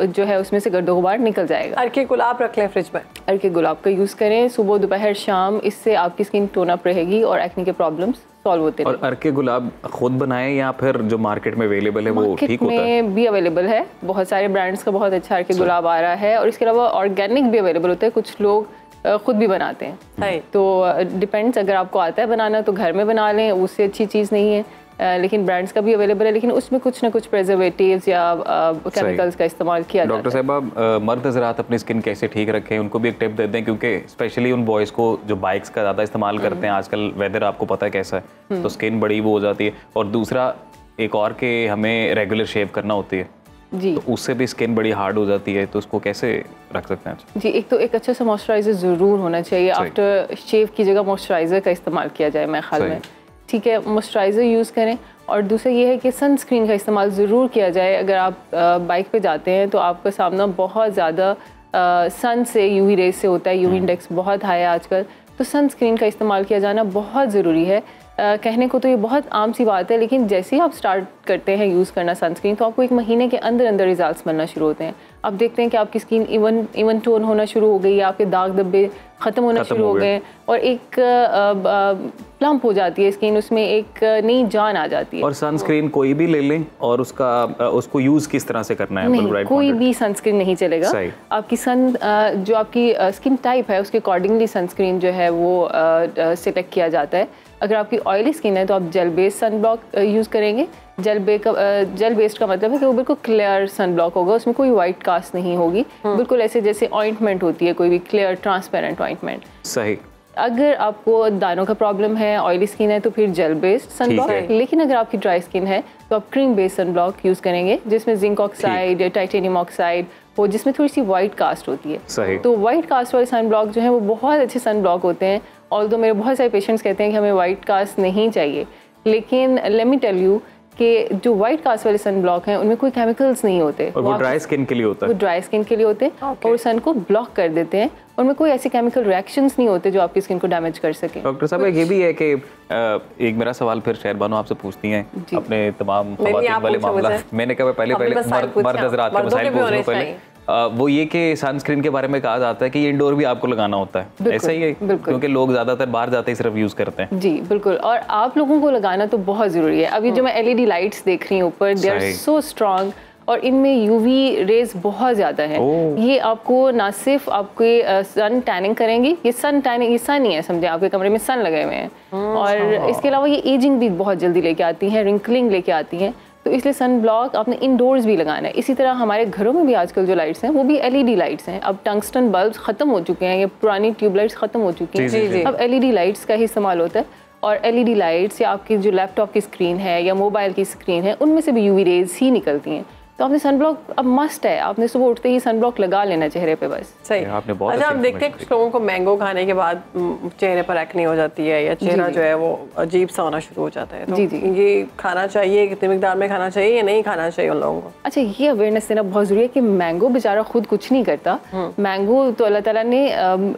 जो है उसमें से गर्दो गुबार निकल जाएगा।
अर्के गुलाब रख लें फ्रिज में,
अर्के गुलाब का यूज़ करें सुबह दोपहर शाम, इससे आपकी स्किन टोन अप रहेगी और एक्ने के प्रॉब्लम्स सॉल्व होते हैं।
और अर्के गुलाब खुद बनाएं या फिर जो मार्केट में अवेलेबल है वो ठीक होता है?
मार्केट में भी अवेलेबल है, बहुत सारे ब्रांड्स का बहुत अच्छा अर्के गुलाब आ रहा है और इसके अलावा ऑर्गेनिक भी अवेलेबल होता है, कुछ लोग खुद भी बनाते हैं। तो डिपेंड्स, अगर आपको आता है बनाना तो घर में बना लें, उससे अच्छी चीज़ नहीं है। लेकिन ब्रांड्स का भी अवेलेबल है, लेकिन उसमें कुछ ना कुछ प्रिजर्वेटिव्स या केमिकल्स का इस्तेमाल किया जाता है।
डॉक्टर साहब, मर्द हज़रात अपनी स्किन कैसे ठीक रखें, उनको भी एक टिप देते हैं, क्योंकि स्पेशली उन बॉयज़ को जो बाइक्स का ज़्यादा इस्तेमाल करते हैं, आजकल वेदर आपको पता है कैसा है, तो स्किन बड़ी वो हो जाती है। और दूसरा एक और के हमें रेगुलर शेव करना होती है
जी,
तो उससे भी स्किन बड़ी हार्ड हो जाती है, तो उसको कैसे रख सकते हैं?
जी, एक तो एक अच्छा सा मॉइस्चराइज़र ज़रूर होना चाहिए। आफ्टर शेव की जगह मॉइस्चराइज़र का इस्तेमाल किया जाए मेरे ख्याल में, ठीक है, मॉइस्चराइज़र यूज़ करें। और दूसरा ये है कि सनस्क्रीन का इस्तेमाल ज़रूर किया जाए। अगर आप बाइक पे जाते हैं तो आपका सामना बहुत ज़्यादा सन से, यूवी रेज से होता है, यूवी इंडेक्स बहुत हाई है आजकल, तो सनस्क्रीन का इस्तेमाल किया जाना बहुत ज़रूरी है। कहने को तो ये बहुत आम सी बात है, लेकिन जैसे ही आप स्टार्ट करते हैं यूज़ करना सनस्क्रीन, तो आपको 1 महीने के अंदर अंदर रिजल्ट्स मिलना शुरू होते हैं। आप देखते हैं कि आपकी स्किन इवन टोन होना शुरू हो गई है, आपके दाग धब्बे ख़त्म होना शुरू हो गए और एक प्लम्प हो जाती है स्किन, उसमें एक नई जान आ जाती है।
और सनस्क्रीन कोई भी ले लें और उसको यूज़ किस तरह से करना है?
नहीं, कोई भी सनस्क्रीन नहीं चलेगा। आपकी जो आपकी स्किन टाइप है उसके अकॉर्डिंगली सनस्क्रीन जो है वो सिलेक्ट किया जाता है। अगर आपकी ऑयली स्किन है तो आप gel based sun block use करेंगे। जेल बेस्ड का मतलब है कि वो बिल्कुल क्लियर सन ब्लॉक होगा, उसमें कोई वाइट कास्ट नहीं होगी, बिल्कुल ऐसे जैसे ऑइंटमेंट होती है, कोई भी क्लियर ट्रांसपेरेंट ऑइंटमेंट।
सही।
अगर आपको दानों का प्रॉब्लम है, ऑयली स्किन है, तो फिर जेल बेस्ड सन ब्लॉक। लेकिन अगर आपकी ड्राई स्किन है तो आप cream based sun block use करेंगे, जिसमें जिंक ऑक्साइड, टाइटेनियम ऑक्साइड हो, जिसमें थोड़ी सी वाइट कास्ट होती है।
सही।
तो वाइट कास्ट वाले सन ब्लॉक जो है वो बहुत अच्छे सन ब्लॉक होते हैं। ऑल्दो मेरे बहुत सारे पेशेंट्स कहते हैं कि हमें वाइट कास्ट नहीं चाहिए, लेकिन लेट मी टेल यू कि जो वाइट कास्ट वाले सन ब्लॉक हैं उनमें कोई केमिकल्स नहीं होते,
और वो ड्राई स्किन के लिए होता है।
वो ड्राई स्किन के लिए होते हैं और सन को ब्लॉक कर देते हैं, उनमें कोई ऐसे केमिकल रिएक्शंस नहीं होते जो आपकी स्किन को डैमेज कर सके।
डॉक्टर साहब, ये भी है कि एक मेरा सवाल फिर शहर बानो आपसे पूछती हैं अपने तमाम ख़वातीन वाले मामला। मैंने कहा पहले मर्द हज़रात के मसाइल पूछने पहले वो ये कि सनस्क्रीन के बारे में कहा जाता है कि ये इंडोर भी आपको लगाना होता है, ऐसा ही है? क्योंकि लोग ज़्यादातर बाहर जाते ही सिर्फ यूज़ करते हैं।
जी बिल्कुल, और आप लोगों को लगाना तो बहुत ज़रूरी है। अभी जो मैं LED लाइट्स देख रही हूँ ऊपर, दे आर सो स्ट्रॉन्ग और इनमें UV रेज बहुत ज़्यादा है। ये आपको ना सिर्फ आपके सन टैनिंग करेंगे, ये सन टैनिंग, ये सन ही है, समझे आपके कमरे में सन लगे हुए हैं, और इसके अलावा ये एजिंग भी बहुत जल्दी लेके आती हैं, रिंकलिंग लेके आती हैं, तो इसलिए सन ब्लॉक आपने इंडोर्स भी लगाना है। इसी तरह हमारे घरों में भी आजकल जो लाइट्स हैं वो भी LED लाइट्स हैं। अब टंगस्टन बल्ब ख़त्म हो चुके हैं, ये पुरानी ट्यूबलाइट्स ख़त्म हो चुकी हैं, अब LED लाइट्स का ही इस्तेमाल होता है। और LED लाइट्स या आपकी जो लैपटॉप की स्क्रीन है या मोबाइल की स्क्रीन है, उनमें से भी UV रेज ही निकलती हैं। तो आपने सन ब्लॉक अब मस्ट है, आपने सुबह उठते ही सन ब्लॉक लगा लेना चेहरे पे बस।
सही। अच्छा, हम देखते हैं कुछ लोगों को मैंगो खाने के बाद चेहरे पर एक्ने हो जाती है या चेहरा जो है वो अजीब सा होना शुरू हो जाता है, तो ये खाना चाहिए, कितने मिकदार में खाना चाहिए या नहीं खाना चाहिए उन लोगों को?
अच्छा, ये अवेयरनेस देना बहुत ज़रूरी है कि मैंगो बेचारा खुद कुछ नहीं करता। मैंगो तो अल्लाह ताला ने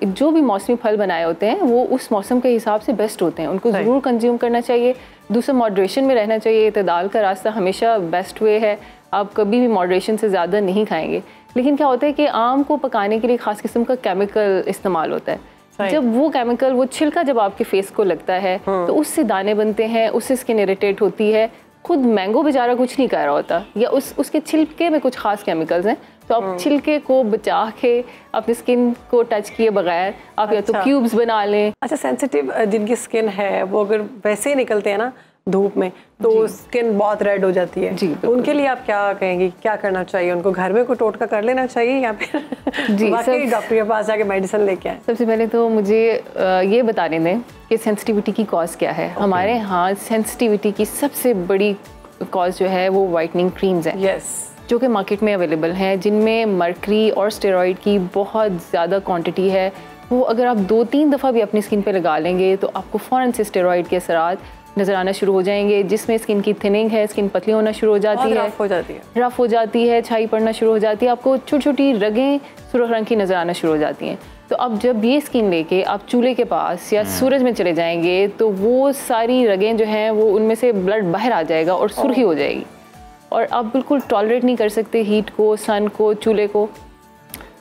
जो भी मौसमी फल बनाए होते हैं वो उस मौसम के हिसाब से बेस्ट होते हैं, उनको ज़रूर कंज्यूम करना चाहिए। दूसरा, मॉडरेशन में रहना चाहिए, इत्तेदाल का रास्ता हमेशा बेस्ट वे है। आप कभी भी मॉडरेशन से ज़्यादा नहीं खाएंगे। लेकिन क्या होता है कि आम को पकाने के लिए ख़ास किस्म का केमिकल इस्तेमाल होता है। जब वो केमिकल, वो छिलका जब आपके फेस को लगता है तो उससे दाने बनते हैं, उससे स्किन इरिटेट होती है। खुद मैंगो बेचारा कुछ नहीं कर रहा होता, या उसके छिलके में कुछ खास केमिकल्स हैं, तो आप छिलके को बचा के अपनी स्किन को टच किए बगैर आप या तो क्यूब्स बना लें।
अच्छा, सेंसिटिव जिनकी स्किन है वो अगर वैसे ही निकलते हैं ना धूप में, तो स्किन बहुत रेड हो जाती है जी, तो उनके लिए आप क्या कहेंगे, क्या करना चाहिए उनको? घर में कोई टोटका कर लेना चाहिए या फिर जी वाकई डॉक्टर के पास जाके मेडिसिन लेके आए?
सबसे पहले तो मुझे ये बताने दें कि सेंसिटिविटी की कॉज क्या है। हमारे यहाँ सेंसिटिविटी की सबसे बड़ी कॉज जो है वो वाइटनिंग क्रीम्स हैं, जो कि मार्केट में अवेलेबल हैं, जिनमें मर्करी और स्टेरॉइड की बहुत ज़्यादा क्वांटिटी है। वो अगर आप 2-3 दफ़ा भी अपनी स्किन पे लगा लेंगे तो आपको फ़ौरन से स्टेरॉइड के असरात नज़र आना शुरू हो जाएंगे, जिसमें स्किन की थिनिंग है, स्किन पतली होना शुरू हो जाती है, रफ हो जाती है, छाई पड़ना शुरू हो जाती है, आपको छोटी छोटी रगें सुर्ख रंग की नज़र आना शुरू हो जाती हैं। तो अब जब ये स्किन लेके आप चूल्हे के पास या सूरज में चले जाएंगे तो वो सारी रगें जो हैं वो उनमें से ब्लड बाहर आ जाएगा और सुर्खी हो जाएगी, और आप बिल्कुल टॉलरेट नहीं कर सकते हीट को, सन को, चूल्हे को,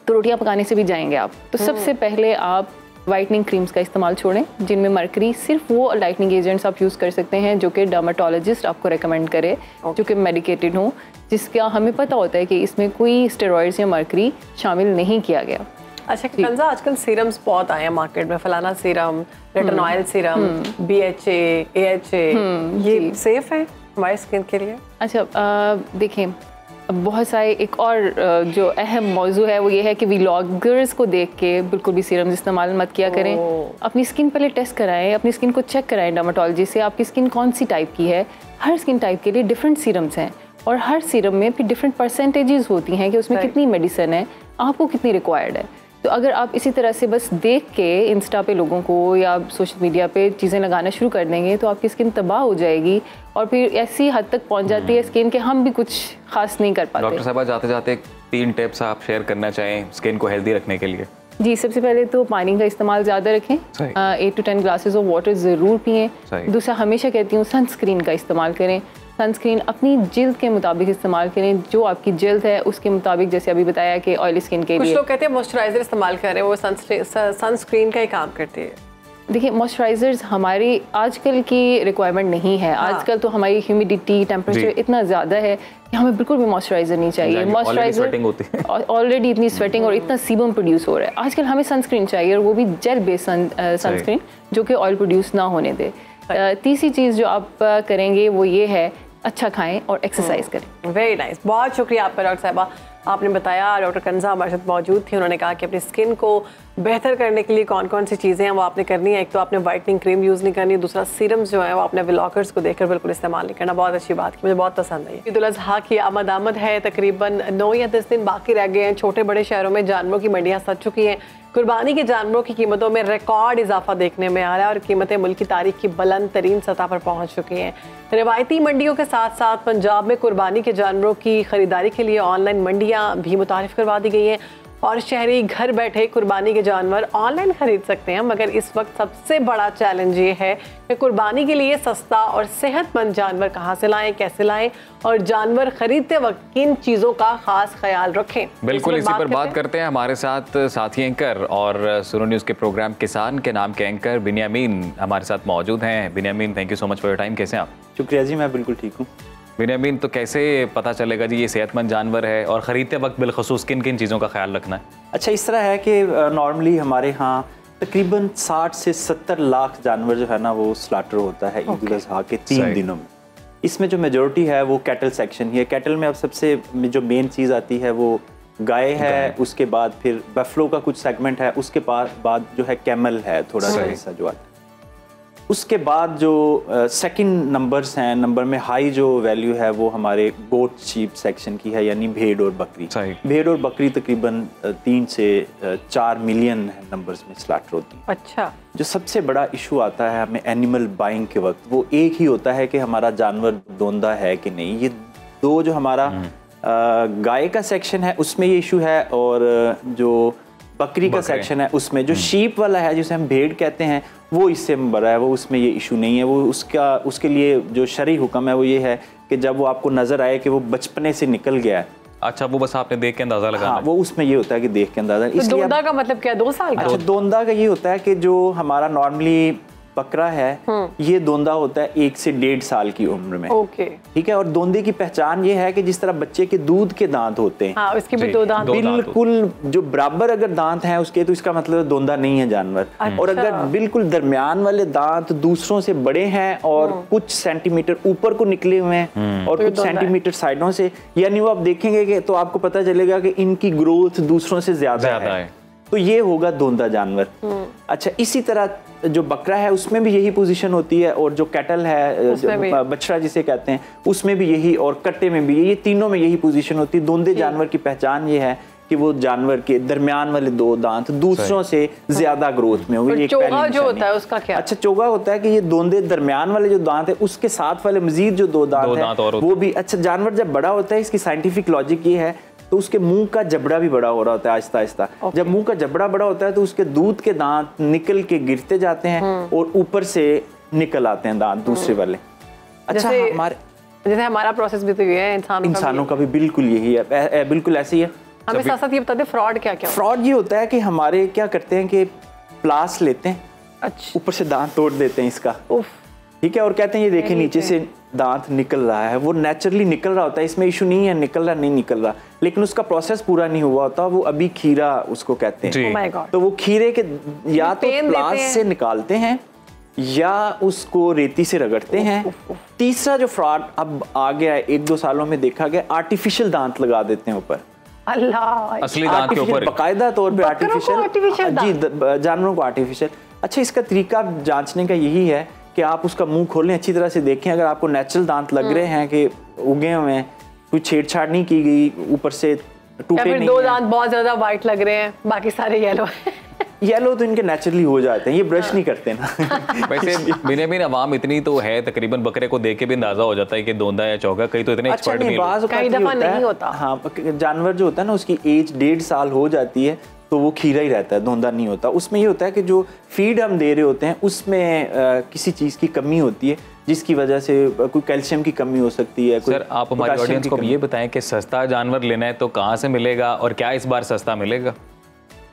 तो रोटियां पकाने से भी जाएंगे आप। तो सबसे पहले आप वाइटनिंग क्रीम्स का इस्तेमाल छोड़ें, जिनमें मर्करी, सिर्फ वो लाइटनिंग एजेंट्स आप यूज़ कर सकते हैं जो कि डर्माटोलॉजिस्ट आपको रेकमेंड करे, जो कि मेडिकेटेड हो, जिसका हमें पता होता है कि इसमें कोई स्टेरॉइड्स या मर्करी शामिल नहीं किया गया।
अच्छा कंजा, आजकल सीरम्स बहुत आए हैं मार्केट में, फलाना सीरम, रेटिनॉइल सीरम, BHA, AHA, ये सेफ है हमारी स्किन के लिए?
अच्छा, देखें, बहुत सारे एक और जो अहम मौजू है वो ये है कि व्लॉगर्स को देख के बिल्कुल भी सीरम्स इस्तेमाल मत किया करें। अपनी स्किन पहले टेस्ट कराएं, अपनी स्किन को चेक कराएं डर्माटोलॉजी से, आपकी स्किन कौन सी टाइप की है। हर स्किन टाइप के लिए डिफरेंट सीरम्स हैं और हर सीरम में फिर डिफरेंट परसेंटेजेस होती हैं कि उसमें कितनी मेडिसिन है, आपको कितनी रिक्वायर्ड है। तो अगर आप इसी तरह से बस देख के इंस्टा पे लोगों को या सोशल मीडिया पे चीज़ें लगाना शुरू कर देंगे तो आपकी स्किन तबाह हो जाएगी और फिर ऐसी हद तक पहुंच जाती है स्किन के हम भी कुछ खास नहीं कर पाते।
डॉक्टर साहब, जाते जाते 3 टिप्स आप शेयर करना चाहें स्किन को हेल्दी रखने के लिए?
जी, सबसे पहले तो पानी का इस्तेमाल ज़्यादा रखें, 8 to 10 ग्लासेस ऑफ वाटर ज़रूर पिएं। दूसरा, हमेशा कहती हूँ सनस्क्रीन का इस्तेमाल करें। सनस्क्रीन अपनी जिल्द के मुताबिक इस्तेमाल करें, जो आपकी जिल्द है उसके मुताबिक, जैसे अभी बताया कि ऑयली स्किन के लिए।
कुछ लोग कहते हैं मॉइस्चराइजर इस्तेमाल कर रहे हैं, वो सनस्क्रीन का ही काम करती है।
देखिए, मॉइस्चराइजर्स हमारी आजकल की रिक्वायरमेंट नहीं है। आजकल तो हमारी ह्यूमिडिटी, टेम्परेचर इतना ज़्यादा है कि हमें बिल्कुल भी मॉइस्चराइजर नहीं चाहिए। मॉइस्चराइजर ऑलरेडी इतनी स्वेटिंग और इतना सीबम प्रोड्यूस हो रहा है। आजकल हमें सनस्क्रीन चाहिए, और वो भी जेल बेस्ड सनस्क्रीन जो कि ऑयल प्रोड्यूस ना होने दे। तीसरी चीज़ जो आप करेंगे वो ये है, अच्छा खाएं और एक्सरसाइज करें।
वेरी नाइस, बहुत शुक्रिया आपका डॉक्टर साहिबा, आपने बताया। डॉक्टर कंजा हमारे साथ मौजूद थी, उन्होंने कहा कि अपनी स्किन को बेहतर करने के लिए कौन कौन सी चीज़ें हैं वो आपने करनी है। एक तो आपने वाइटनिंग क्रीम यूज़ नहीं करनी, दूसरा सीरम्स जो है वो आपने व्लॉगर्स को देखकर बिल्कुल इस्तेमाल नहीं करना। बहुत अच्छी बात की, मुझे बहुत पसंद आई। ईद उल अज़हा की आमद है, तकरीबन 9 या 10 दिन बाकी रह गए हैं। छोटे बड़े शहरों में जानवरों की मंडियाँ सज चुकी हैं। कुर्बानी के जानवरों की कीमतों में रिकॉर्ड इजाफा देखने में आ रहा है और कीमतें मुल्क की तारीख की बुलंद तरीन सतह पर पहुंच चुकी हैं। रिवायती मंडियों के साथ साथ पंजाब में कुर्बानी के जानवरों की खरीदारी के लिए ऑनलाइन मंडियां भी मुतारिफ करवा दी गई हैं और शहरी घर बैठे कुर्बानी के जानवर ऑनलाइन खरीद सकते हैं। मगर इस वक्त सबसे बड़ा चैलेंज ये है कि कुर्बानी के लिए सस्ता और सेहतमंद जानवर कहाँ से लाएं, कैसे लाएं, और जानवर खरीदते वक्त किन चीज़ों का खास ख्याल रखें।
बिल्कुल, इसी पर बात करते हैं। हमारे साथ साथी एंकर और सुनो न्यूज़ के प्रोग्राम किसान के नाम के एंकर बिन्यामीन हमारे साथ मौजूद हैं। Binyamin, thank you so much for your time. कैसे हैं आप?
शुक्रिया जी, मैं बिल्कुल ठीक हूँ।
बिन्यामीन, तो कैसे पता चलेगा जी ये सेहतमंद जानवर है, और ख़रीदते वक्त बिलखसूस किन किन चीज़ों का ख्याल रखना है?
अच्छा, इस तरह है कि नॉर्मली हमारे यहाँ तकरीबन 60 से 70 लाख जानवर जो है ना वो स्लाटर होता है ईद उल अज़हा के 3 दिनों में। इसमें जो मेजॉरिटी है वो कैटल सेक्शन ही है। कैटल में अब सबसे जो मेन चीज़ आती है वो गाय है, उसके बाद फिर बफलो का कुछ सेगमेंट है, उसके बाद जो है कैमल है, थोड़ा सा हिस्सा जो आता है। उसके बाद जो सेकंड नंबर्स हैं, नंबर में हाई जो वैल्यू है वो हमारे गोट शीप सेक्शन की है, यानी भेड़ और बकरी। भेड़ और बकरी तकरीबन 3 से 4 मिलियन नंबर्स में स्लाटर होती है।
अच्छा,
जो सबसे बड़ा इशू आता है हमें एनिमल बाइंग के वक्त, वो एक ही होता है कि हमारा जानवर दोंदा है कि नहीं। ये दो जो हमारा गाय का सेक्शन है उसमें ये इशू है, और जो बकरी का सेक्शन है उसमें, जो शीप वाला है जिसे हम भेड़ कहते हैं, वो इससे बड़ा है, वो उसमें ये इशू नहीं है। वो उसके लिए जो शरई हुक्म है वो ये है कि जब वो आपको नजर आए कि वो बचपने से निकल गया है।
अच्छा, वो बस आपने देख के अंदाजा लगाना।
हाँ, वो उसमें ये होता है कि देख के अंदाजा।
तो दोंदा का मतलब क्या है? 2 साल का?
अच्छा, दोंदा का ये होता है कि जो हमारा नॉर्मली बकरा है ये दोंदा होता है 1 से 1.5 साल की उम्र में।
ओके,
ठीक है। और दोंदे की पहचान ये है कि जिस तरह बच्चे के दूध के दांत होते हैं,
हाँ, उसके भी 2 दांत,
बिल्कुल जो बराबर अगर दांत हैं उसके, तो इसका मतलब दोंदा नहीं है जानवर। और अगर बिल्कुल दरमियान वाले दांत दूसरों से बड़े हैं और कुछ सेंटीमीटर ऊपर को निकले हुए हैं और कुछ सेंटीमीटर साइडों से, यानी वो आप देखेंगे कि तो आपको पता चलेगा कि इनकी ग्रोथ दूसरों से ज्यादा है, तो ये होगा दोंदा जानवर। अच्छा, इसी तरह जो बकरा है उसमें भी यही पोजीशन होती है, और जो कैटल है, बछड़ा जिसे कहते हैं, उसमें भी यही, और कट्टे में भी ये तीनों में यही पोजीशन होती है। दोंदे जानवर की पहचान ये है कि वो जानवर के दरमियान वाले 2 दांत दूसरों से ज्यादा ग्रोथ में होंगे।
चोगा जो होता है उसका क्या?
अच्छा, चोगा होता है कि ये दोंदे दरमियान वाले जो दांत है उसके साथ वाले मजीद जो 2 दांत है वो भी। अच्छा, जानवर जब बड़ा होता है, इसकी साइंटिफिक लॉजिक ये है, तो उसके मुंह का जबड़ा भी बड़ा हो रहा होता है आहिस्ता आहिस्ता। जब मुंह का जबड़ा बड़ा होता है तो उसके दूध के दांत निकल के गिरते जाते हैं और ऊपर से निकल आते हैं दांत दूसरे वाले। अच्छा,
जैसे हमारा प्रोसेस भी तो ये है,
इंसानों का भी बिल्कुल यही है, बिल्कुल ऐसे ही है।
हमें साथ साथ ये बता दे फ्रॉड क्या क्या?
फ्रॉड ये होता है कि हमारे क्या करते हैं कि प्लास लेते हैं,
अच्छा,
ऊपर से दांत तोड़ देते हैं इसका, ठीक है, और कहते हैं ये देखिए नीचे से दांत निकल रहा है। वो नेचुरली निकल रहा होता है, इसमें इशू नहीं है निकल रहा नहीं निकल रहा, लेकिन उसका प्रोसेस पूरा नहीं हुआ होता। वो अभी खीरा उसको कहते हैं, तो वो खीरे के या तो प्लास से निकालते हैं या उसको रेती से रगड़ते हैं। तीसरा जो फ्रॉड अब आ गया है 1-2 सालों में देखा गया, आर्टिफिशियल दांत लगा देते हैं ऊपर।
अल्लाह,
असली दांत के ऊपर
बाकायदा तौर पे आर्टिफिशियल जी, जानवरों को आर्टिफिशियल। अच्छा, इसका तरीका जांचने का यही है कि आप उसका मुंह खोलें, अच्छी तरह से देखें, अगर आपको नेचुरल दांत लग रहे हैं कि उगे हुए हैं, कोई छेड़छाड़ नहीं की गई, ऊपर से टूटे नहीं,
2 दांत बहुत ज्यादा व्हाइट लग रहे हैं, बाकी सारे येलो
येलो तो इनके नेचुरली हो जाते हैं, ये ब्रश नहीं करते ना।
वैसे बिन्यामीन, अवाम इतनी तो है, तकरीबन बकरे को देख के भी अंदाजा हो जाता है कि दोंदा या चौगा, कहीं तो इतने एक्सपर्ट नहीं
होता।
हाँ, जानवर जो होता है ना उसकी एज 1.5 साल हो जाती है तो वो खीरा ही रहता है, धुंधला नहीं होता। उसमें ये होता है कि जो फीड हम दे रहे होते हैं उसमें किसी चीज़ की कमी होती है, जिसकी वजह से कोई कैल्शियम की कमी हो सकती है।
सर आप हमारे ऑडियंस को ये बताएं कि सस्ता जानवर लेना है तो कहाँ से मिलेगा और क्या इस बार सस्ता मिलेगा?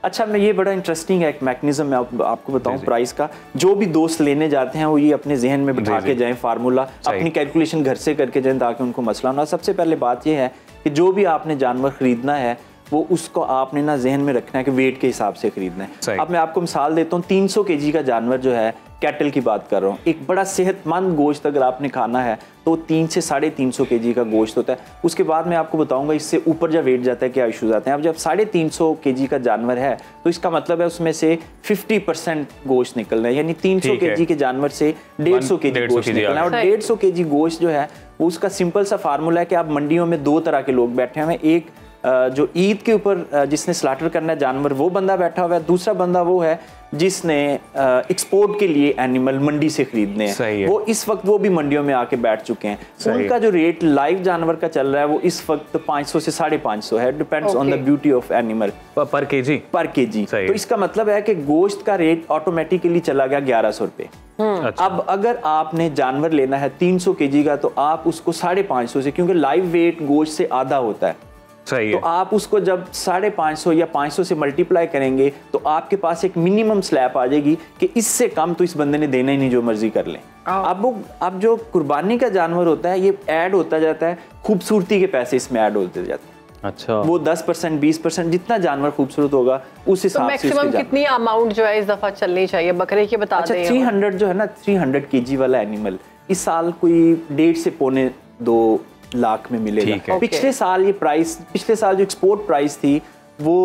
अच्छा, मैं ये बड़ा इंटरेस्टिंग है एक मैकेनिज्म मैं आपको बताऊं प्राइस का। जो भी दोस्त लेने जाते हैं वो ये अपने जहन में बिठा के जाएं, फार्मूला अपनी कैलकुलेशन घर से करके जाएं ताकि उनको मसला ना। सबसे पहले बात ये है कि जो भी आपने जानवर खरीदना है वो उसको आपने ना जहन में रखना है कि वेट के हिसाब से खरीदना है। अब मैं आपको मिसाल देता हूँ, 300 kg का जानवर जो है, कैटल की बात कर रहा हूँ, एक बड़ा सेहतमंद गोश्त अगर आपने खाना है तो 300 से 350 kg का गोश्त होता है। उसके बाद मैं आपको बताऊंगा इससे ऊपर जब वेट जाता है क्या इश्यूज आते हैं। अब जब 350 kg का जानवर है तो इसका मतलब है उसमें से 50% गोश्त निकलना है, यानी 300 kg के जानवर से 150 kg गोश्त निकलना है। और 150 kg गोश्त जो है वो उसका सिंपल सा फार्मूला है कि आप मंडियों में 2 तरह के लोग बैठे हुए हैं। एक जो ईद के ऊपर जिसने स्लाटर करना है जानवर, वो बंदा बैठा हुआ है। दूसरा बंदा वो है जिसने एक्सपोर्ट के लिए एनिमल मंडी से खरीदने हैं। वो इस वक्त वो भी मंडियों में आके बैठ चुके हैं। उनका जो रेट लाइव जानवर का चल रहा है वो इस वक्त 500 से 550 है, depends on the beauty of animal,
पर केजी।
तो इसका मतलब है कि गोश्त का रेट ऑटोमेटिकली चला गया 1100 रुपए।
अच्छा।
अब अगर आपने जानवर लेना है 300 kg का तो आप उसको 550 से, क्योंकि लाइव वेट गोश्त से आधा होता है, तो आप उसको जब 550 या 500 से मल्टीप्लाई करेंगे तो आपके पास एक मिनिमम स्लैब आ जाएगी कि इससे कम तो इस बंदे ने देना ही नहीं, जो मर्जी कर लें। अब जो कुर्बानी का जानवर होता है ये ऐड होता जाता है, खूबसूरती के पैसे इसमें ऐड होते जाते हैं।
अच्छा,
वो 10% 20% जितना जानवर खूबसूरत होगा उस हिसाब से
मैक्सिमम कितनी अमाउंट जो है इस दफा चलनी चाहिए बकरे की बता दें।
300 जो है ना, 300 kg वाला एनिमल इस साल कोई 1.5 से 1.25 लाख में मिलेगा। पिछले साल ये प्राइस, पिछले साल जो एक्सपोर्ट प्राइस थी वो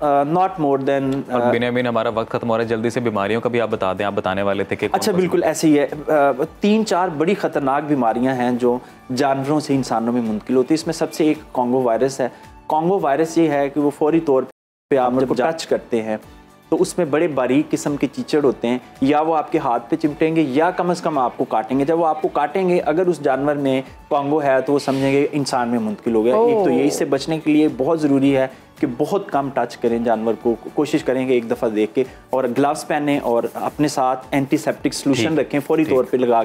नॉट मोर देन।
बिन हमारा वक्त खत्म हो रहा है, जल्दी से बीमारियों का भी आप बता दें, आप बताने वाले थे कि
अच्छा बिल्कुल ऐसे ही है। 3-4 बड़ी खतरनाक बीमारियां हैं जो जानवरों से इंसानों में मुंतकिल होती है। इसमें सबसे एक कॉन्गो वायरस है। कॉन्गो वायरस ये है कि वो फौरी तौर पे आप जब टच करते हैं तो उसमें बड़े बारीक किस्म के कीचड़ होते हैं, या वो आपके हाथ पे चिपटेंगे या कम से कम आपको काटेंगे। जब वो आपको काटेंगे अगर उस जानवर में कॉन्गो है तो वो समझेंगे इंसान में मुंतकिल हो गया। एक तो ये, इससे बचने के लिए बहुत ज़रूरी है कि बहुत कम टच करें जानवर को, कोशिश करेंगे एक दफ़ा देख के, और ग्लव्स पहने और अपने साथ एंटीसेप्टिक सोल्यूशन रखें, फौरी तौर पे लगा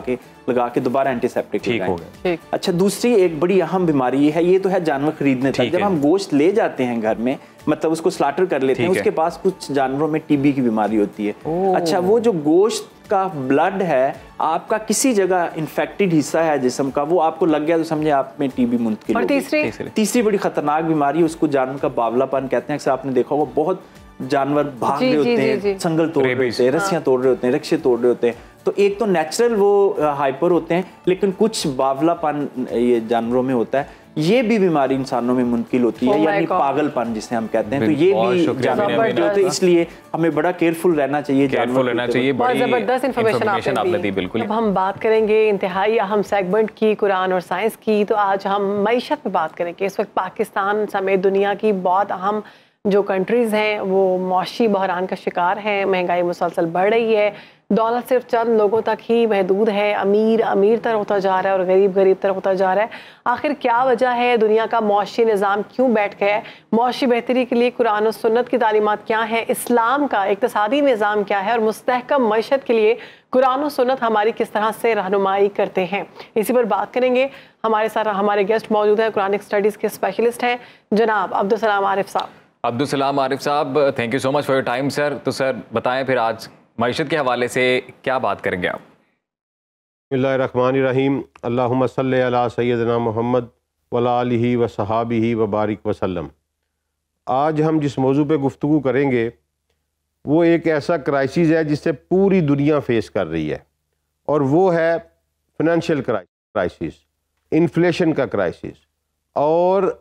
के दोबारा एंटीसेप्टिक लगाएं। अच्छा, दूसरी एक बड़ी अहम बीमारी है, ये तो है जानवर खरीदने तक। जब हम गोश्त ले जाते हैं घर में, मतलब उसको स्लाटर कर लेते हैं, उसके पास कुछ जानवरों में टीबी की बीमारी होती है। अच्छा, वो जो गोश्त का ब्लड है, आपका किसी जगह इन्फेक्टेड हिस्सा है जिस्म का, वो आपको लग गया तो समझे आप में टीबी मुंतकिल हो गई। तीसरी बड़ी खतरनाक बीमारी, उसको जानवर का बावलापन कहते हैं। अक्सर आपने देखा होगा बहुत जानवर भाग रहे होते हैं, संगल तोड़ रहे होते हैं, रस्सियां तोड़ रहे होते हैं, रिक्शे तोड़ रहे होते हैं। तो एक तो नेचुरल वो हाइपर होते हैं, लेकिन कुछ बावलापन ये जानवरों में होता है। ये भी बीमारी इंसानों में मुंतकिल होती है, यानी पागलपन जिसे हम कहते हैं। तो ये भी जानवर जो होते हैं, इसलिए हमें बड़ा केयरफुल रहना चाहिए,
केयरफुल रहना चाहिए।
बहुत जबरदस्त इन्फॉर्मेशन आपने दी। बिल्कुल। अब हम बात करेंगे इंतहाई अहम सेगमेंट की, कुरान और साइंस की। तो आज हम मईशत पे बात करेंगे। इस वक्त पाकिस्तान समेत दुनिया की बहुत अहम जो कंट्रीज़ हैं वो मौशी बहरान का शिकार हैं। महंगाई मुसलसल बढ़ रही है, दौलत सिर्फ चंद लोगों तक ही महदूद है, अमीर अमीर तर होता जा रहा है और गरीब गरीब तर होता जा रहा है। आखिर क्या वजह है? दुनिया का मौशी निज़ाम क्यों बैठ गया है? मौशी बेहतरी के लिए कुरान और सुन्नत की तालीमात क्या हैं? इस्लाम का इक़्तिसादी निज़ाम क्या है? और मुस्तहकम मईशत के लिए कुरान और सुन्नत हमारी किस तरह से रहनुमाई करते हैं? इसी पर बात करेंगे। हमारे साथ हमारे गेस्ट मौजूद हैं, कुरानिक स्टडीज़ के स्पेशलिस्ट हैं जनाब अब्दुल सलाम आरिफ साहब।
अब्दुल सलाम आरिफ साहब, thank you so much for your time sir. तो सर बताएं फिर आज मईशत के हवाले से क्या बात करेंगे आप?
बिस्मिल्लाहिर्रहमानिर्रहीम, अल्लाहुम्मा सल्लि अला सय्यदना मुहम्मद वला आलिहि व सहाबिहि व बारिक वसल्लम। आज हम जिस मौजू पे गुफ्तगू करेंगे वो एक ऐसा क्राइसिस है जिससे पूरी दुनिया फेस कर रही है, और वो है फाइनेंशियल क्राइसिस, इन्फ्लेशन का क्राइसिस और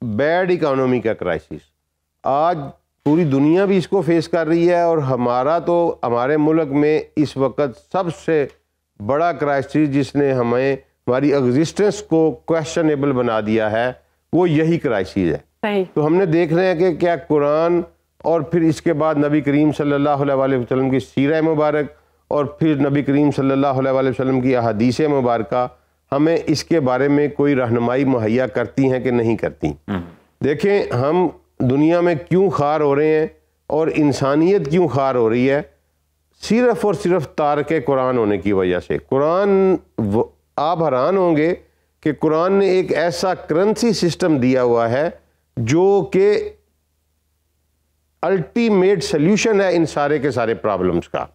बैड इकोनॉमी का क्राइसिस। आज पूरी दुनिया भी इसको फेस कर रही है, और हमारे मुल्क में इस वक्त सबसे बड़ा क्राइसिस जिसने हमारी एग्जिस्टेंस को क्वेश्चनेबल बना दिया है वो यही क्राइसिस है। तो हमने देख रहे हैं कि क्या कुरान और फिर इसके बाद नबी करीम सल्लल्लाहु अलैहि वसल्लम की सीरह मुबारक और फिर नबी करीम सल्लल्लाहु अलैहि वसल्लम की अहादीस मुबारक हमें इसके बारे में कोई रहनुमाई मुहैया करती हैं कि नहीं करती। देखें हम दुनिया में क्यों खार हो रहे हैं और इंसानियत क्यों खार हो रही है, सिर्फ और सिर्फ तारक कुरान होने की वजह से। कुरान, आप हैरान होंगे कि कुरान ने एक ऐसा करेंसी सिस्टम दिया हुआ है जो कि अल्टीमेट सल्यूशन है इन सारे के सारे प्रॉब्लम्स का।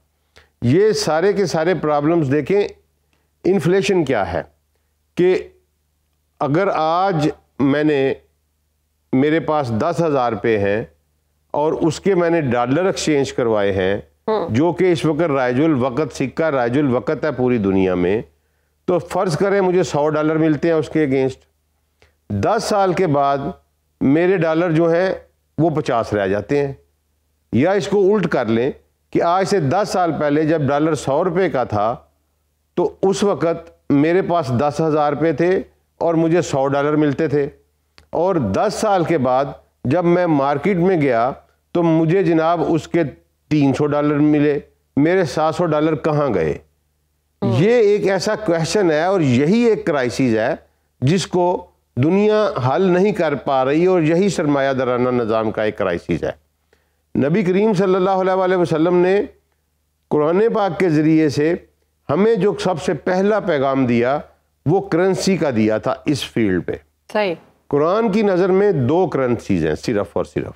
ये सारे के सारे प्रॉब्लम्स देखें, इन्फ्लेशन क्या है कि अगर आज मेरे पास 10,000 रुपये हैं और उसके मैंने डॉलर एक्सचेंज करवाए हैं, जो कि इस वक्त राइजुल वक़्त सिक्का राइजुल वक़्त है पूरी दुनिया में, तो फ़र्ज़ करें मुझे $100 मिलते हैं उसके अगेंस्ट, 10 साल के बाद मेरे डॉलर जो हैं वो 50 रह जाते हैं। या इसको उल्ट कर लें कि आज से 10 साल पहले जब डॉलर 100 रुपये का था तो उस वक़्त मेरे पास 10,000 रुपये थे और मुझे $100 मिलते थे, और 10 साल के बाद जब मैं मार्केट में गया तो मुझे जनाब उसके $300 मिले, मेरे $700 कहाँ गए? ये एक ऐसा क्वेश्चन है और यही एक क्राइसिस है जिसको दुनिया हल नहीं कर पा रही, और यही सरमायादाराना निज़ाम का एक क्राइसिस है। नबी करीम सल्लल्लाहु अलैहि वसल्लम ने कुरान पाक के ज़रिए से हमें जो सबसे पहला पैगाम दिया वो करेंसी का दिया था इस फील्ड पे।
सही।
कुरान की नज़र में 2 करेंसीज हैं सिर्फ और सिर्फ,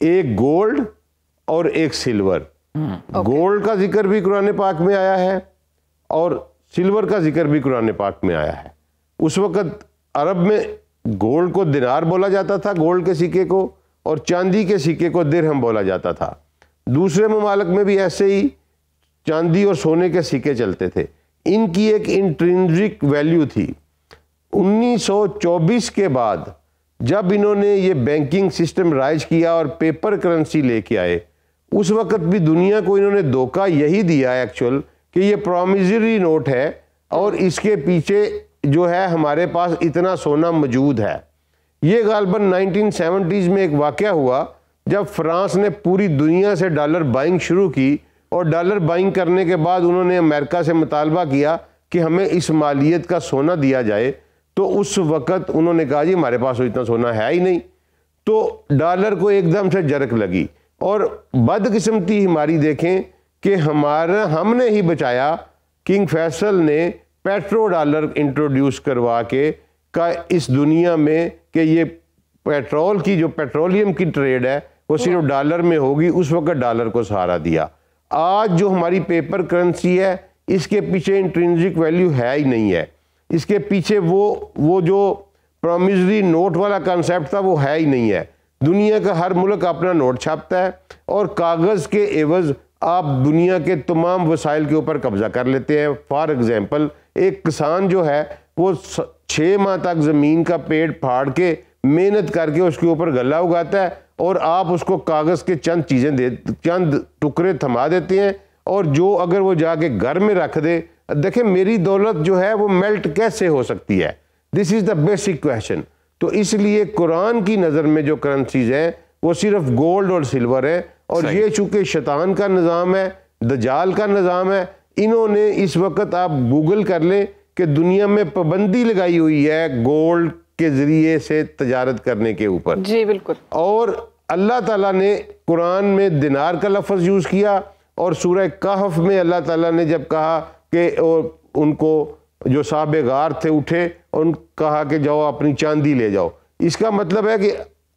एक गोल्ड और एक सिल्वर। गोल्ड का जिक्र भी कुरान पाक में आया है और सिल्वर का जिक्र भी कुरान पाक में आया है। उस वक़्त अरब में गोल्ड को दिनार बोला जाता था, गोल्ड के सिक्के को, और चांदी के सिक्के को दिरहम बोला जाता था। दूसरे ममालिक में भी ऐसे ही चांदी और सोने के सिक्के चलते थे। इनकी एक इंट्रिंसिक वैल्यू थी। 1924 के बाद जब इन्होंने ये बैंकिंग सिस्टम राइज किया और पेपर करेंसी लेके आए, उस वक़्त भी दुनिया को इन्होंने धोखा यही दिया एक्चुअल कि ये प्रॉमिसरी नोट है और इसके पीछे जो है हमारे पास इतना सोना मौजूद है। ये गालबन 1970s में एक वाक़या हुआ जब फ्रांस ने पूरी दुनिया से डॉलर बाइंग शुरू की, और डॉलर बाइंग करने के बाद उन्होंने अमेरिका से मुतालबा किया कि हमें इस मालियत का सोना दिया जाए। तो उस वक़्त उन्होंने कहा जी हमारे पास तो इतना सोना है ही नहीं, तो डॉलर को एकदम से जरक लगी। और बदकिस्मती हमारी देखें कि हमने ही बचाया, किंग फैसल ने पेट्रो डॉलर इंट्रोड्यूस करवा के का इस दुनिया में कि ये पेट्रोल की जो पेट्रोलियम की ट्रेड है वो सिर्फ डॉलर में होगी, उस वक्त डॉलर को सहारा दिया। आज जो हमारी पेपर करेंसी है इसके पीछे इंट्रिंसिक वैल्यू है ही नहीं है, इसके पीछे वो जो प्रॉमिसरी नोट वाला कंसेप्ट था वो है ही नहीं है। दुनिया का हर मुल्क अपना नोट छापता है और कागज़ के एवज आप दुनिया के तमाम वसाइल के ऊपर कब्जा कर लेते हैं। फॉर एग्जांपल एक किसान जो है वो 6 माह तक ज़मीन का पेड़ फाड़ के मेहनत करके उसके ऊपर गल्ला उगाता है, और आप उसको कागज़ के चंद टुकड़े थमा देते हैं, और जो अगर वो जाके घर में रख दे, देखें मेरी दौलत जो है वो मेल्ट कैसे हो सकती है? This is the basic question. तो इसलिए कुरान की नज़र में जो करेंसीज हैं वो सिर्फ गोल्ड और सिल्वर है, और ये चूँकि शैतान का निज़ाम है, दजाल का निज़ाम है, इन्होंने इस वक्त आप गूगल कर लें कि दुनिया में पाबंदी लगाई हुई है गोल्ड के ज़रिए से तजारत करने के ऊपर। जी बिल्कुल। और अल्लाह ताला ने कुरान में दिनार का लफ्ज़ यूज़ किया, और सूरह कहफ में अल्लाह ताला ने जब कहा कि उनको जो साहब गार थे उठे और कहा कि जाओ अपनी चांदी ले जाओ, इसका मतलब है कि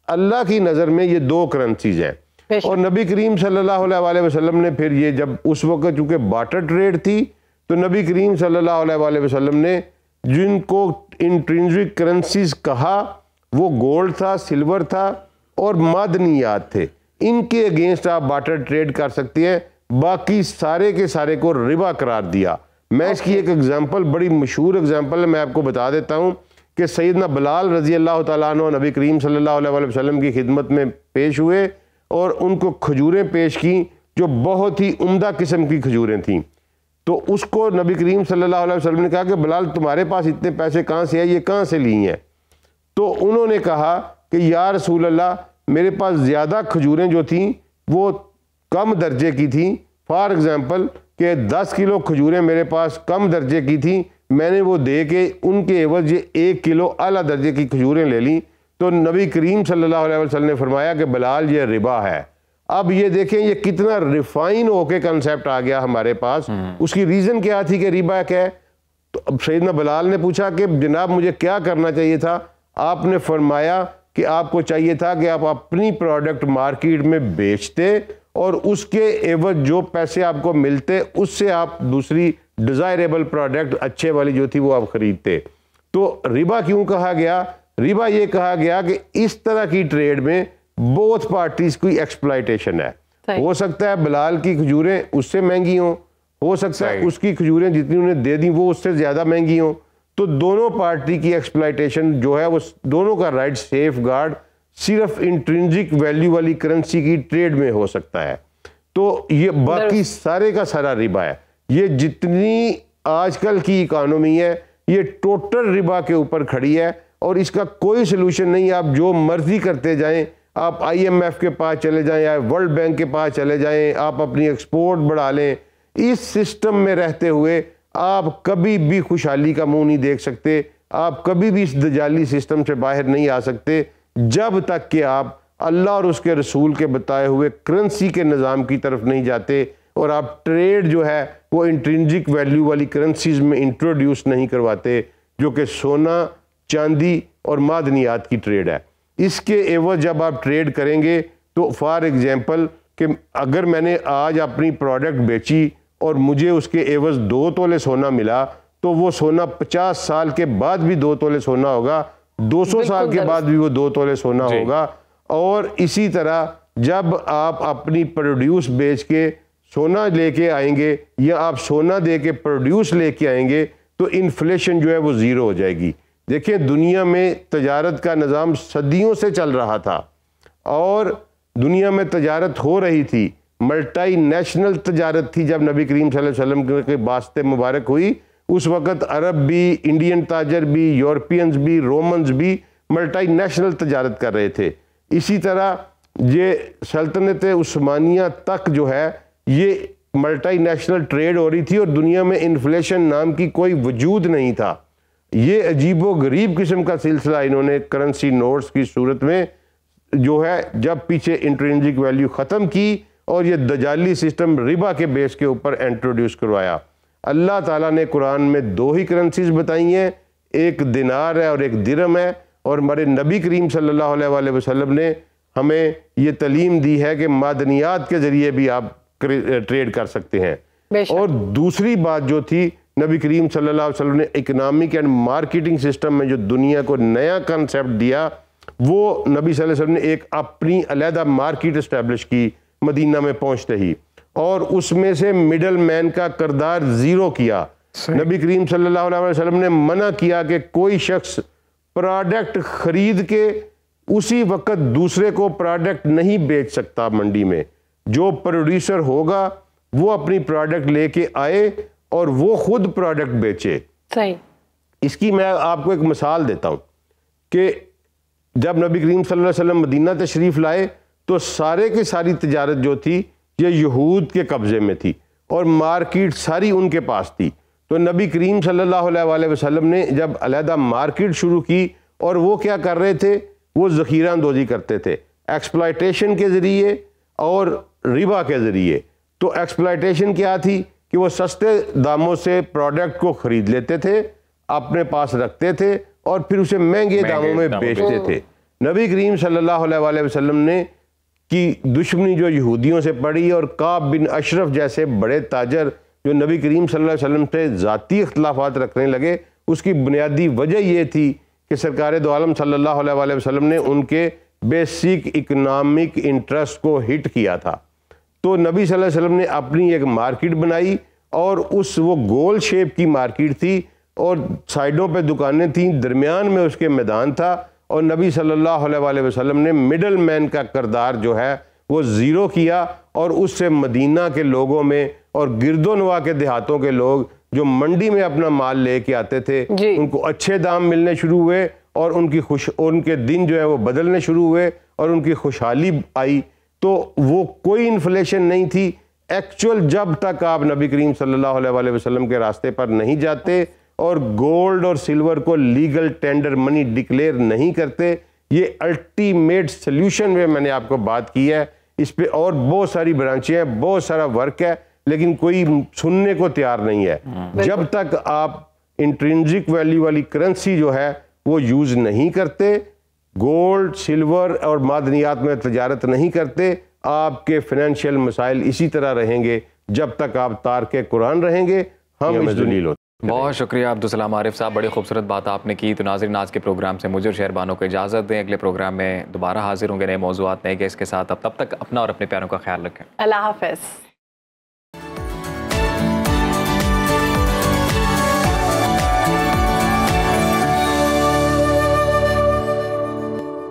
अल्लाह की नज़र में ये 2 करेंसीज हैं। और नबी करीम सल्लल्लाहु अलैहि वसल्लम ने फिर ये जब उस वक्त चूँकि बार्टर ट्रेड थी, तो नबी करीम सल्लल्लाहु अलैहि वसल्लम ने जिनको इंट्रिंसिक करेंसीज कहा वो गोल्ड था, सिल्वर था और मादनियात थे। इनके अगेंस्ट आप बार्टर ट्रेड कर सकते हैं, बाकी सारे के सारे को रिबा करार दिया। मैं इसकी एक एग्जांपल, बड़ी मशहूर एग्जांपल है, मैं आपको बता देता हूँ कि सैयदना बिलाल रज़ी अल्लाह तआला अन्हु नबी करीम सल्लल्लाहु अलैहि वसल्लम की खिदमत में पेश हुए और उनको खजूरें पेश की जो बहुत ही उम्दा किस्म की खजूरें थीं। तो उसको नबी करीम सल्लल्लाहु अलैहि वसल्लम ने कहा कि बिलाल तुम्हारे पास इतने पैसे कहाँ से है, ये कहाँ से ली हैं? तो उन्होंने कहा कि या रसूल अल्लाह, मेरे पास ज़्यादा खजूरें जो थीं वो कम दर्जे की थी। फॉर एग्ज़ाम्पल कि 10 किलो खजूरें मेरे पास कम दर्जे की थी, मैंने वो दे के उनके एवज 1 किलो आला दर्जे की खजूरें ले ली। तो नबी करीम सल्लल्लाहु अलैहि वसल्लम ने फरमाया कि बिलाल ये रिबा है, अब ये देखें ये कितना रिफाइन होके कंसेप्ट आ गया हमारे पास। उसकी रीज़न क्या थी कि रिबा क्या है? तो अब सैयदना बिलाल ने पूछा कि जनाब मुझे क्या करना चाहिए था? आपने फरमाया कि आपको चाहिए था कि आप अपनी प्रोडक्ट मार्केट में बेचते और उसके एवज जो पैसे आपको मिलते उससे आप दूसरी डिज़ायरेबल प्रोडक्ट अच्छे वाली जो थी वो आप खरीदते। तो रिबा क्यों कहा गया? रिबा ये कहा गया कि इस तरह की ट्रेड में बोथ पार्टीज की एक्सप्लॉयटेशन है। हो सकता है बिलाल की खजूरें उससे महंगी हो सकता है उसकी खजूरें जितनी उन्हें दे दी वो उससे ज़्यादा महंगी हों। तो दोनों पार्टी की एक्सप्लॉयटेशन जो है वो दोनों का राइट सेफ गार्ड सिर्फ इंट्रिंसिक वैल्यू वाली करेंसी की ट्रेड में हो सकता है। तो ये बाकी सारे का सारा रिबा है। ये जितनी आजकल की इकोनॉमी है ये टोटल रिबा के ऊपर खड़ी है और इसका कोई सोल्यूशन नहीं। आप जो मर्जी करते जाएं, आप IMF के पास चले जाएं या वर्ल्ड बैंक के पास चले जाएं, आप अपनी एक्सपोर्ट बढ़ा लें, इस सिस्टम में रहते हुए आप कभी भी खुशहाली का मुंह नहीं देख सकते। आप कभी भी इस दजाली सिस्टम से बाहर नहीं आ सकते जब तक कि आप अल्लाह और उसके रसूल के बताए हुए करेंसी के निज़ाम की तरफ नहीं जाते और आप ट्रेड जो है वो इंट्रिंसिक वैल्यू वाली करेंसीज में इंट्रोड्यूस नहीं करवाते, जो कि सोना, चांदी और मादनियात की ट्रेड है। इसके एवज जब आप ट्रेड करेंगे तो फॉर एग्जांपल कि अगर मैंने आज अपनी प्रोडक्ट बेची और मुझे उसके एवज 2 तोले सोना मिला तो वो सोना 50 साल के बाद भी 2 तोले सोना होगा, 200 साल के बाद भी वो 2 तोले सोना होगा। और इसी तरह जब आप अपनी प्रोड्यूस बेच के सोना लेके आएंगे या आप सोना दे के प्रोड्यूस लेके आएंगे तो इन्फ्लेशन जो है वो ज़ीरो हो जाएगी। देखिए दुनिया में तजारत का निज़ाम सदियों से चल रहा था और दुनिया में तजारत हो रही थी, मल्टी नेशनल तजारत थी। जब नबी करीम सल्लल्लाहु अलैहि वसल्लम के वास्ते मुबारक हुई उस वक़्त अरब भी, इंडियन ताजर भी, यूरोपियंस भी, रोमन्स भी मल्टी नेशनल तजारत कर रहे थे। इसी तरह ये सल्तनत उस्मानिया तक जो है ये मल्टी नेशनल ट्रेड हो रही थी और दुनिया में इन्फ्लेशन नाम की कोई वजूद नहीं था। ये अजीबो गरीब किस्म का सिलसिला इन्होंने करेंसी नोट्स की सूरत में जो है जब पीछे इंट्रिंसिक वैल्यू ख़त्म की और ये दजाली सिस्टम रिबा के बेस के ऊपर इंट्रोड्यूस करवाया। अल्लाह ताला ने कुरान में 2 ही करेंसीज बताई हैं, एक दिनार है और एक दिरहम है। और हमारे नबी करीम सल्लल्लाहु अलैहि वसल्लम ने हमें ये तालीम दी है कि मादनियात के ज़रिए भी आप ट्रेड कर सकते हैं। और दूसरी बात जो थी नबी करीम सल्लल्लाहु अलैहि वसल्लम ने इकोनॉमिक एंड मार्केटिंग सिस्टम में जो दुनिया को नया कंसेप्ट दिया वो नबी सल्लल्लाहु अलैहि वसल्लम ने एक अपनी अलहदा मार्केट इस्टेब्लिश की मदीना में पहुंचते ही और उसमें से मिडल मैन का किरदार ज़ीरो किया। नबी करीम सल्लल्लाहु अलैहि वसल्लम ने मना किया कि कोई शख्स प्रोडक्ट खरीद के उसी वक्त दूसरे को प्रोडक्ट नहीं बेच सकता मंडी में। जो प्रोड्यूसर होगा वो अपनी प्रोडक्ट लेके आए और वो खुद प्रोडक्ट बेचे।
सही।
इसकी मैं आपको एक मिसाल देता हूँ कि जब नबी करीम सल्लल्लाहु अलैहि वसल्लम मदीना तशरीफ़ लाए तो सारे की सारी तिजारत जो थी ये यहूद के कब्ज़े में थी और मार्केट सारी उनके पास थी। तो नबी करीम सल्लल्लाहु अलैहि वसल्लम ने जब अलहदा मार्केट शुरू की और वो क्या कर रहे थे, वो ज़ख़ीरा अंदोज़ी करते थे एक्सप्लॉयटेशन के ज़रिए और रिबा के ज़रिए। तो एक्सप्लॉयटेशन क्या थी कि वो सस्ते दामों से प्रोडक्ट को ख़रीद लेते थे, अपने पास रखते थे और फिर उसे महंगे दामों में बेचते थे। नबी करीम सल्लल्लाहु अलैहि वसल्लम ने की दुश्मनी जो यहूदियों से पड़ी और काब बिन अशरफ जैसे बड़े ताजर जो नबी करीम सल्लल्लाहु अलैहि वसल्लम से ज़ाती इख्तलाफात रखने लगे, उसकी बुनियादी वजह ये थी कि सरकार दो आलम सल्लल्लाहु अलैहि वसल्लम ने उनके बेसिक इकनॉमिक इंटरेस्ट को हिट किया था। तो नबी सल्लल्लाहु अलैहि वसल्लम ने अपनी एक मार्केट बनाई और वो गोल शेप की मार्केट थी और साइडों पे दुकानें थीं, दरमियान में उसके मैदान था और नबी सल्लल्लाहु अलैहि वसल्लम ने मिडल मैन का किरदार जो है वो ज़ीरो किया और उससे मदीना के लोगों में और गिरदोनवा के देहातों के लोग जो मंडी में अपना माल लेके आते थे उनको अच्छे दाम मिलने शुरू हुए और उनके दिन जो है वो बदलने शुरू हुए और उनकी खुशहाली आई। तो वो कोई इन्फ्लेशन नहीं थी एक्चुअल जब तक आप नबी करीम सल्लल्लाहु अलैहि वसल्लम के रास्ते पर नहीं जाते और गोल्ड और सिल्वर को लीगल टेंडर मनी डिक्लेयर नहीं करते। ये अल्टीमेट सोल्यूशन में मैंने आपको बात की है। इस पे और बहुत सारी ब्रांचें हैं, बहुत सारा वर्क है, लेकिन कोई सुनने को तैयार नहीं है। जब तक आप इंट्रिंसिक वैल्यू वाली करेंसी जो है वो यूज़ नहीं करते, गोल्ड सिल्वर और मादनियात में तजारत नहीं करते, आपके फाइनेंशियल मसाइल इसी तरह रहेंगे जब तक आप तारके कुरान रहेंगे, हम इस जलील होते।
बहुत शुक्रिया अब्दुल सलाम आरिफ साहब, बड़ी खूबसूरत बात आपने की। तो नाज़रीन, आज के प्रोग्राम से मुझे और शहरबानों को इजाज़त दें। अगले प्रोग्राम में दोबारा हाजिर होंगे नए मौज़ूआत नए गेस्ट के साथ। अब तब तक अपना और अपने प्यारों का ख्याल रखें।
अल्लाह हाफ़िज़।